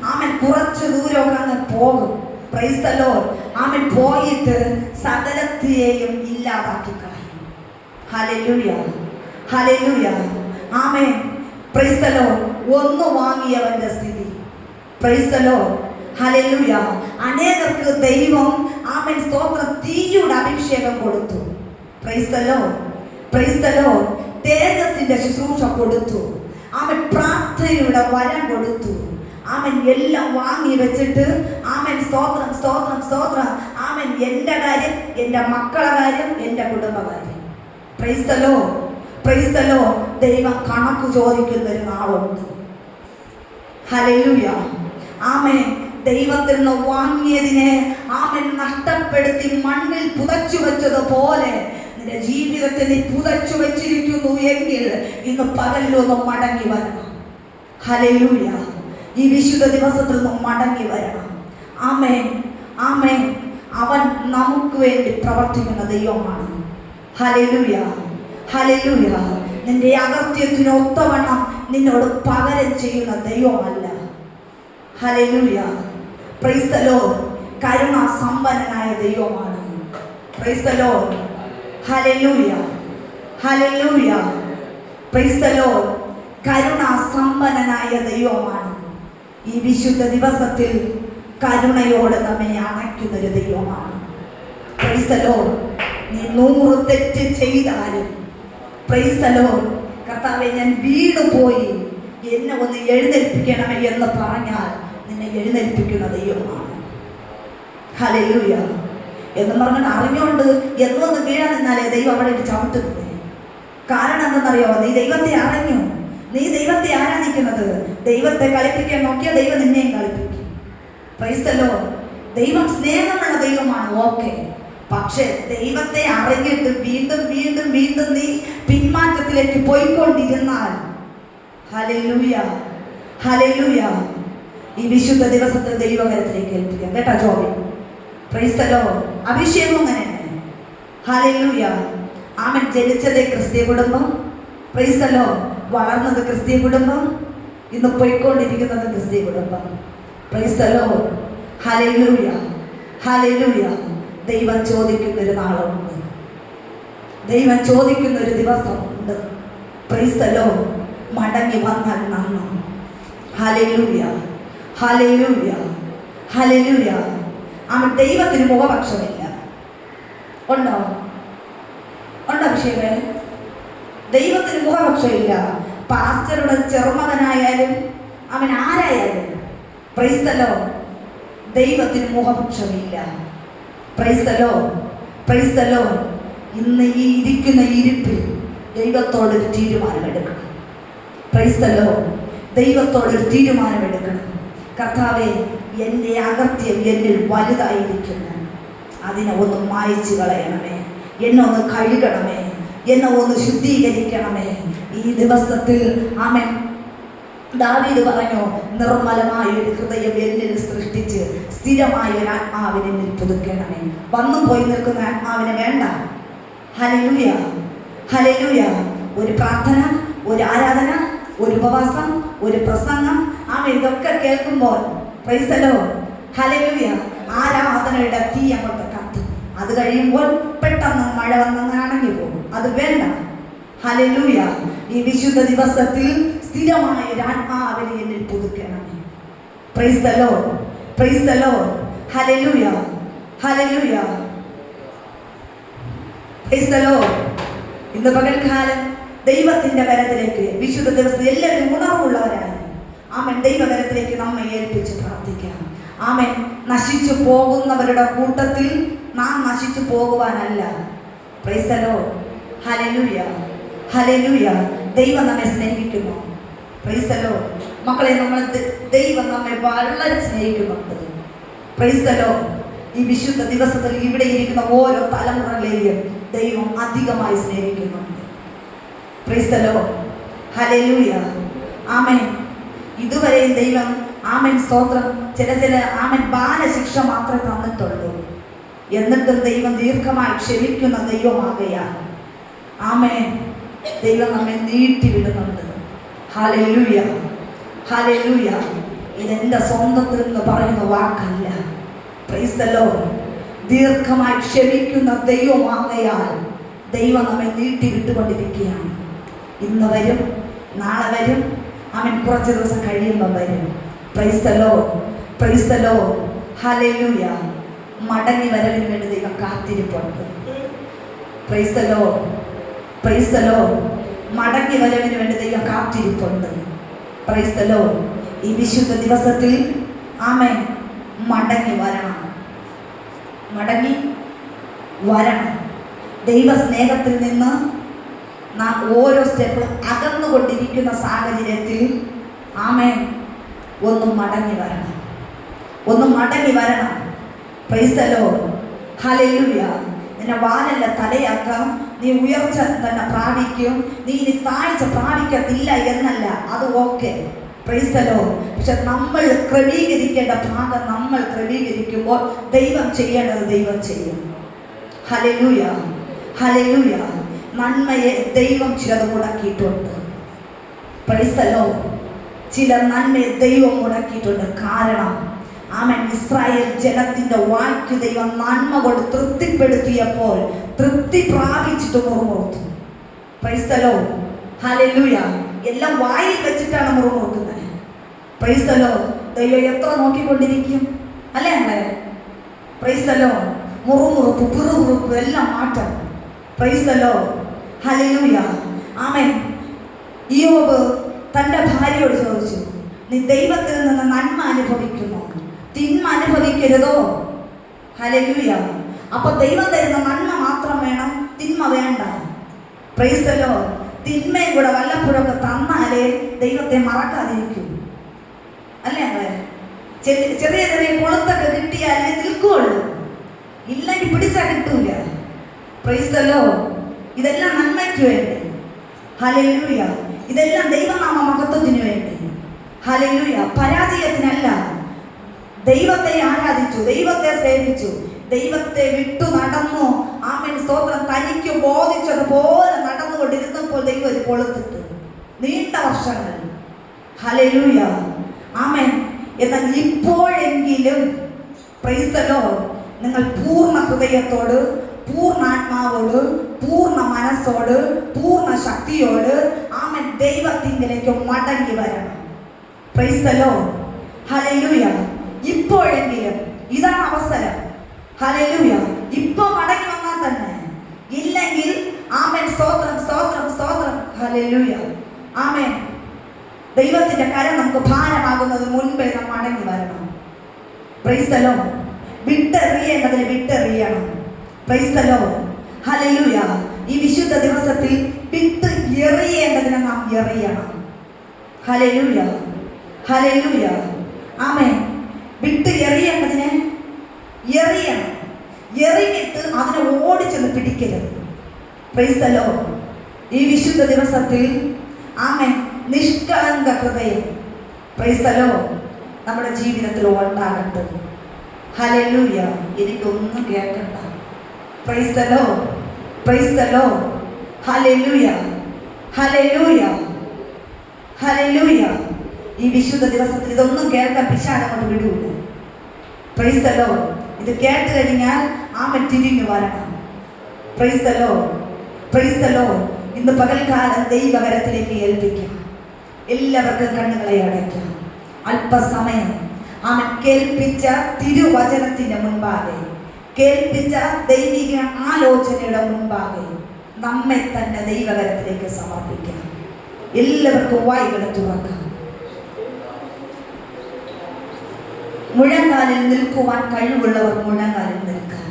ആമൻ കുറച്ച് ദൂരമൊക്കെ അങ്ങ് പോകും. Praise the Lord. ആമൻ പോയിട്ട് സകലത്തെയും ഇല്ലാതാക്കി കളയും. ഹല്ലേലൂയ, ഹല്ലേലൂയ, ആമേൻ. Praise the lord. ഒന്ന് വാങ്ങിയവന്റെ സ്ഥിതി. പ്രൈസ് ദി ലോർഡ്, ഹല്ലേലൂയ. അനേകർക്ക് ദൈവം ആമേൻ സ്തോത്രം തീയുടെ അഭിഷേകം കൊടുത്തു. Praise the Lord, praise the lord. തേജസ്സിന്റെ ശുശ്രൂഷ കൊടുത്തു. ആമൻ പ്രാർത്ഥനയുടെ വരം കൊടുത്തു. ആമൻ എല്ലാം വാങ്ങി വെച്ചിട്ട് ആമൻ സ്തോത്രം, സ്തോത്രം, സ്തോത്രം. ആമൻ എൻ്റെ കാര്യം, എൻ്റെ മക്കളുടെ കാര്യം, എൻ്റെ കുടുംബകാര്യം. Praise the Lord, praise the Lord. ദൈവം കണക്ക് ചോദിക്കുന്ന ഒരു നാളുണ്ട്. ഹല്ലേലൂയ, ആമേൻ. ദൈവത്തിൽ നിന്ന് വാങ്ങിയതിനെ ആമൻ നഷ്ടപ്പെടുത്തി മണ്ണിൽ പുതച്ചു വെച്ചതുപോലെ നിന്റെ ജീവിതത്തെ നീ പുതച്ചു വെച്ചിരിക്കുന്നു എങ്കിൽ ഇന്ന് പകലിലൊന്നും മടങ്ങി വരണം. ഹല്ലേലൂയ. ഈ വിശുദ്ധ ദിവസത്തിൽ നിന്നും മടങ്ങി വരണം. ആമേൻ, ആമേൻ. അവൻ നമുക്ക് വേണ്ടി പ്രവർത്തിക്കുന്ന ദൈവമാണ്. ഹല്ലേലൂയ, ഹല്ലേലൂയ. നിന്റെ അകൃത്യത്തിന് ഒത്തവണ്ണം നിന്നോട് പകരം ചെയ്യുന്ന ദൈവമല്ല. ഹല്ലേലൂയ. Praise the lord. കരുണാസമ്പന്നനായ ദൈവമാണ്. Praise the Lord. ഹല്ലേലൂയ, ഹല്ലേലൂയ. Praise the lord. കരുണാസമ്പന്നനായ ദൈവമാണ്. ഈ വിശുദ്ധ ദിവസത്തിൽ കരുണയോടെ നമ്മെ അണയ്ക്കുന്നൊരു ദൈവമാണ്. Praise the Lord. നീ 100 തെറ്റ് ചെയ്താലും പ്രൈസ് ദി ലോർഡ്, കർത്താവേ ഞാൻ വീണുപോയി, എന്നെ ഒന്ന് എഴുന്നേൽപ്പിക്കണമേ എന്ന് പറഞ്ഞാൽ നിന്നെ എഴുന്നേൽപ്പിക്കുന്ന ദൈവമാണ്. ഹല്ലേലൂയ. എന്ന് പറഞ്ഞാൽ അറിഞ്ഞുകൊണ്ട് എന്നൊന്ന് വീഴാൻ നിന്നാലേ ദൈവം അവിടെ ഇട്ട് ചവിട്ടുന്നത്. കാരണം എന്തെന്നറിയോ? നീ ദൈവത്തെ അറിഞ്ഞു, നീ ദൈവത്തെ ആരാധിക്കുന്നത്. ദൈവത്തെ കളിപ്പിക്കാൻ നോക്കിയാൽ ദൈവം നിന്നെയും കളിപ്പിക്കും. Price the Lord. ദൈവം സ്നേഹമുള്ള ദൈവമാണ്, ഓക്കെ. പക്ഷെ ദൈവത്തെ അറിഞ്ഞിട്ട് വീണ്ടും വീണ്ടും വീണ്ടും നീ പിന്മാറ്റത്തിലേക്ക് പോയിക്കൊണ്ടിരുന്നാൽ, ഹല്ലേലൂയ, ഹല്ലേലൂയ, ഈ വിശുദ്ധ ദിവസത്തിൽ ദൈവകരത്തിലേക്ക് ഏൽപ്പിക്കാം കേട്ടോ ജോബി. Price the Lord. അഭിഷേകം അങ്ങനെ. ഹല്ലേലൂയ. ആമൻ. ജനിച്ചത് ക്രിസ്തീയ കുടുംബം, പ്രൈസ് ദി ലോർഡ്. വളർന്നത് ക്രിസ്തീയ കുടുംബം, ഇന്ന് പോയിക്കൊണ്ടിരിക്കുന്നത് ക്രിസ്തീയ കുടുംബം. Praise the Lord. ഹല്ലേലൂയ, ഹല്ലേലൂയ. ദൈവം ചോദിക്കുന്നൊരു നാളുണ്ട്, ദൈവം ചോദിക്കുന്നൊരു ദിവസമുണ്ട്. Praise the lord. മടങ്ങി വന്നാൽ നന്നു. ഹല്ലേലൂയ, ഹല്ലേലൂയ, ഹല്ലേലൂയ. അവൻ ദൈവത്തിന് മുഖപക്ഷമില്ല. ഉണ്ടോ? ഉണ്ടോ അഭിഷേകേ? ദൈവത്തിന് മുഖപക്ഷമില്ല. പാസ്റ്ററുടെ ചെറുമകനായാലും അവൻ ആരായാലും പ്രൈസ് ദി ലോർഡ്, ദൈവത്തിന് മുഖപക്ഷമില്ല. Praise the Lord, praise the Lord. ഇന്ന് ഈ ഇരിക്കുന്ന ഇരിപ്പിൽ ദൈവത്തോടൊരു തീരുമാനമെടുക്കണം. Praise the lord. ദൈവത്തോടൊരു തീരുമാനമെടുക്കണം. കർത്താവേ, എൻ്റെ അകൃത്യം എന്നിൽ വലുതായിരിക്കുന്നു, അതിനെ ഒന്ന് മായ്ച്ചു കളയണമേ, എന്നെ ഒന്ന് കഴുകണമേ, എന്നെ ഒന്ന് ശുദ്ധീകരിക്കണമേ. ഈ ദിവസത്തിൽ ആമേൻ. ദാവീദ് പറഞ്ഞു, നിർമ്മലമായ ഒരു ഹൃദയം എന്നിൽ സൃഷ്ടിച്ച് സ്ഥിരമായ ഒരു ആത്മാവിനെ എന്നിൽ പുതുക്കണമേ. വന്നു പോയി നിൽക്കുന്ന ആത്മാവിനെ വേണ്ട. Hallelujah, hallelujah. ഒരു പ്രാർത്ഥന, ഒരു ആരാധന, ഒരു ഉപവാസം, ഒരു പ്രസംഗം, ഇതൊക്കെ കേൾക്കുമ്പോൾ പ്രൈസ് ദി ലോർഡ്, ഹല്ലേലൂയ, ആരാധനയുടെ തീ അങ്ങോട്ട് കത്തും. അത് കഴിയുമ്പോൾ പെട്ടെന്ന് മഴ വന്ന് അണങ്ങി പോകും. അത് വേണ്ട. ഹല്ലേലൂയ. ഈ വിശുദ്ധ ദിവസത്തിൽ സ്ഥിരമായ ഒരു ആത്മാവിനെ എന്നിൽ പുതുക്കണമേ. Praise the Lord, praise the Lord. ഹല്ലേലൂയ, ഹല്ലേലൂയ. Praise the Lord. ഇന്ന് പകൽക്കാലം ദൈവത്തിന്റെ കരത്തിലേക്ക് വിശുദ്ധ ദിവസത്തിൽ എല്ലാവരും ഉണർവുള്ളവരാണ്. ആമേൻ. ദൈവകരത്തിലേക്ക് നമ്മെ ഏൽപ്പിച്ച് പ്രാർത്ഥിക്കാം. ആമേൻ. നശിച്ചു പോകുന്നവരുടെ കൂട്ടത്തിൽ നാം നശിച്ചു പോകുവാനല്ല. Praise the Lord. ഹല്ലേലൂയ, ഹല്ലേലൂയ. ദൈവം നമ്മെ സ്നേഹിക്കുന്നു. Praise the lord. മക്കളെ, ദൈവം നമ്മെ വളരെ സ്നേഹിക്കുന്നുണ്ട്. Praise the Lord. ഈ വിശുദ്ധ ദിവസത്തിൽ ഇവിടെ ഇരിക്കുന്ന ഓരോ തലമുറകളെയും ദൈവം അധികമായി സ്നേഹിക്കുന്നുണ്ട്. Praise the Lord. ഹല്ലേലൂയ. ആമേൻ. ഇതുവരെയും ദൈവം ആമേൻ സ്തോത്രം ചില ആമേൻ ബാലശിക്ഷ മാത്രമേ തന്നിട്ടുള്ളൂ. എന്നിട്ടും ദൈവം ദീർഘമായി ക്ഷമിക്കുന്ന ദൈവമാകയാൽ ആമേൻ ദൈവം നമ്മെ നീട്ടി വിടുന്നുണ്ട്. ഹല്ലേലൂയ, ഹല്ലേലൂയ. ഇതെന്റെ സ്വന്തത്തിൽ നിന്ന് പറയുന്ന വാക്കല്ല. Praise the lord. ദീർഘമായി ക്ഷമിക്കുന്ന ദൈവമാകയാൽ ദൈവം നമ്മെ നീട്ടി വിട്ടുകൊണ്ടിരിക്കുകയാണ്. ഇന്ന് വരും, നാളെ വരും, ആമേൻ കുറച്ച് ദിവസം കഴിയുമ്പോൾ വരും. Praise the Lord, praise the Lord. ഹല്ലേലൂയ. മടങ്ങി വരവിന് വേണ്ടി ദൈവം കാത്തിരിപ്പുണ്ട്. Praise the Lord, praise the lord. മടങ്ങി വരവിന് വേണ്ടി ദൈവം കാത്തിരിപ്പുണ്ട്. Praise the Lord. ഈ വിശുദ്ധ ദിവസത്തിൽ ആമേൻ മടങ്ങി വരണം, മടങ്ങി വരണം. ദൈവസ്നേഹത്തിൽ നിന്ന് നാം ഓരോ സ്റ്റെപ്പ് അകന്നുകൊണ്ടിരിക്കുന്ന സാഹചര്യത്തിൽ ആമേൻ ഒന്ന് മടങ്ങി വരണം, ഒന്ന് മടങ്ങി വരണം. Praise the Lord. ഹല്ലേലൂയ. നിന്നെ വാലല്ല തലയാക്കാം, നീ ഉയർച്ച തന്നെ പ്രാപിക്കും, നീ ഇനി താഴ്ച പ്രാപിക്കത്തില്ല എന്നല്ല, അത് ഓക്കെ, പ്രൈസ് ദി ലോർഡ്. പക്ഷെ നമ്മൾ ക്രമീകരിക്കേണ്ട ഭാഗം നമ്മൾ ക്രമീകരിക്കുമ്പോൾ ദൈവം ചെയ്യേണ്ടത് ദൈവം ചെയ്യും. Hallelujah, hallelujah. നന്മയെ ദൈവം ചിലത് മുടക്കിയിട്ടുണ്ട്. Price the Lord. ചില നന്മയെ ദൈവം മുടക്കിയിട്ടുണ്ട്. കാരണം ആമേൻ, ഇസ്രായേൽ ജനത്തിന്റെ വായ്ക്ക് ദൈവം നന്മ കൊണ്ട് തൃപ്തിപ്പെടുത്തിയപ്പോൾ തൃപ്തി പ്രാപിച്ചിട്ട് മുറുമുറുത്തു. പ്രൈസ് ദി ലോർഡ്, ഹല്ലേലൂയ. എല്ലാം വായിൽ വെച്ചിട്ടാണ് മുറുമുറുക്കുന്നത്. Price the Lord. ദൈവം എത്ര നോക്കിക്കൊണ്ടിരിക്കും അല്ലേ നമ്മളെ? Praise the lord. മുറുമുറുപ്പ്, പിറുപിറുപ്പ് എല്ലാം മാറ്റം. പ്രൈസ് ദി ലോർഡ്, ഹല്ലേലൂയ. ആമേൻ. ഇയ്യോബ് തൻ്റെ ഭാര്യയോട് ചോദിച്ചു, നീ ദൈവത്തിൽ നിന്ന് നന്മ അനുഭവിക്കുമോ, തിന്മ അനുഭവിക്കരുതോ? ഹല്ലേലൂയ. അപ്പൊ ദൈവം തരുന്ന നന്മ മാത്രം വേണം, തിന്മ വേണ്ട. Price the Lord. തിന്മയും കൂടെ വല്ലപ്പോഴൊക്കെ തന്നാലേ ദൈവത്തെ മറക്കാതിരിക്കൂ അല്ലേ നമ്മളെ? ചെറിയ ചെറിയ കൊളുത്തൊക്കെ കിട്ടിയാലേ നിൽക്കുകയുള്ളൂ, ഇല്ലെങ്കിൽ പിടിച്ചാൽ കിട്ടൂല. Price the Lord. ഇതെല്ലാം നന്മയ്ക്ക് വേണ്ടി. ഹല്ലേലൂയ. ഇതെല്ലാം ദൈവനാമ മഹത്വത്തിന് വേണ്ടി. ഹല്ലേലൂയ. പരാജയത്തിനല്ല. ദൈവത്തെ ആരാധിച്ചു, ദൈവത്തെ സേവിച്ചു, ദൈവത്തെ വിട്ടു നടന്നു. ആമേൻ, സ്തോത്രം. തനിക്ക് ബോധിച്ചതുപോലെ നടന്നുകൊണ്ടിരുന്നപ്പോൾ ദൈവം ഒരു കൊളുത്തിട്ട് നീണ്ട വർഷങ്ങൾ. ഹല്ലേലൂയ, ആമേൻ. എന്നാൽ ഇപ്പോഴെങ്കിലും പ്രൈസ് ദി ലോർഡ്, നിങ്ങൾ പൂർണ്ണ ഹൃദയത്തോട്, പൂർണ്ണാത്മാവോട്, പൂർണ്ണ മനസ്സോട്, പൂർണ്ണ ശക്തിയോട് ആമേൻ ദൈവത്തിങ്കിലേക്ക് മടങ്ങി വരണം. Praise the Lord, hallelujah. ഇപ്പോഴെങ്കിലും ഇതാണ് അവസരം. ഹല്ലേലൂയ. ഇപ്പൊ മടങ്ങി വന്നാൽ തന്നെ, ഇല്ലെങ്കിൽ ആമേൻ, സ്തോത്രം, സ്തോത്രം, സ്തോത്രം. ഹല്ലേലൂയ, ആമേൻ. ദൈവത്തിന്റെ കരം നമുക്ക് ഭാരമാകുന്നത് മുൻപേ നാം മടങ്ങി വരണം. Praise the lord. വിട്ടെറിയേണ്ടതിന് വിട്ടെറിയണം. പ്രൈസ് ദി ലോർഡ്, ഹല്ലേലൂയ. ഈ വിശുദ്ധ ദിവസത്തിൽ വിട്ട് എറിയേണ്ടതിന് നാം എറിയണം. ഹല്ലേലൂയ, ഹല്ലേലൂയ, ആമേൻ. വിട്ട് എറിയേണ്ടതിന് എറിയണം. എറിഞ്ഞിട്ട് അതിനെ ഓടിച്ചെന്ന് പിടിക്കരുത്. Price the Lord. ഈ വിശുദ്ധ ദിവസത്തിൽ ആമേൻ, നിഷ്കളങ്ക ഹൃദയം, പ്രൈസ് ദി ലോർഡ്, നമ്മുടെ ജീവിതത്തിൽ ഉണ്ടാകട്ടെ. ഹല്ലേലൂയ. എനിക്കൊന്നും കേൾക്കണ്ട. Price the Lord, praise the Lord. ഹല്ലേലൂയ, ഹല്ലേലൂയ, ഹല്ലേലൂയ. ഈ വിശുദ്ധ ദിവസത്തിൽ ഇതൊന്നും കേൾക്കാൻ പിശാച് അങ്ങോട്ട് വിടൂല. Price the Lord. ഇത് കേട്ട് കഴിഞ്ഞാൽ ആമേൻ തിരിഞ്ഞു വരണം. Praise the Lord, praise the Lord. ഇന്ന് പകൽക്കാലം ദൈവകരത്തിലേക്ക് ഏൽപ്പിക്കാം. എല്ലാവർക്കും കണ്ണുകളെ അടയ്ക്കാം. അല്പസമയം ആമേൻ കേൾപ്പിച്ച തിരുവചനത്തിന്റെ മുൻപാകെ, കേൾപ്പിച്ച ദൈവിക ആലോചനയുടെ മുൻപാകെ നമ്മെ തന്നെ ദൈവകരത്തിലേക്ക് സമർപ്പിക്കാം. എല്ലാവർക്കും വായ്കൾ തുറക്കാം. മുഴങ്കാലിൽ നിൽക്കുവാൻ കഴിവുള്ളവർ മുഴങ്കാലിൽ നിൽക്കാം.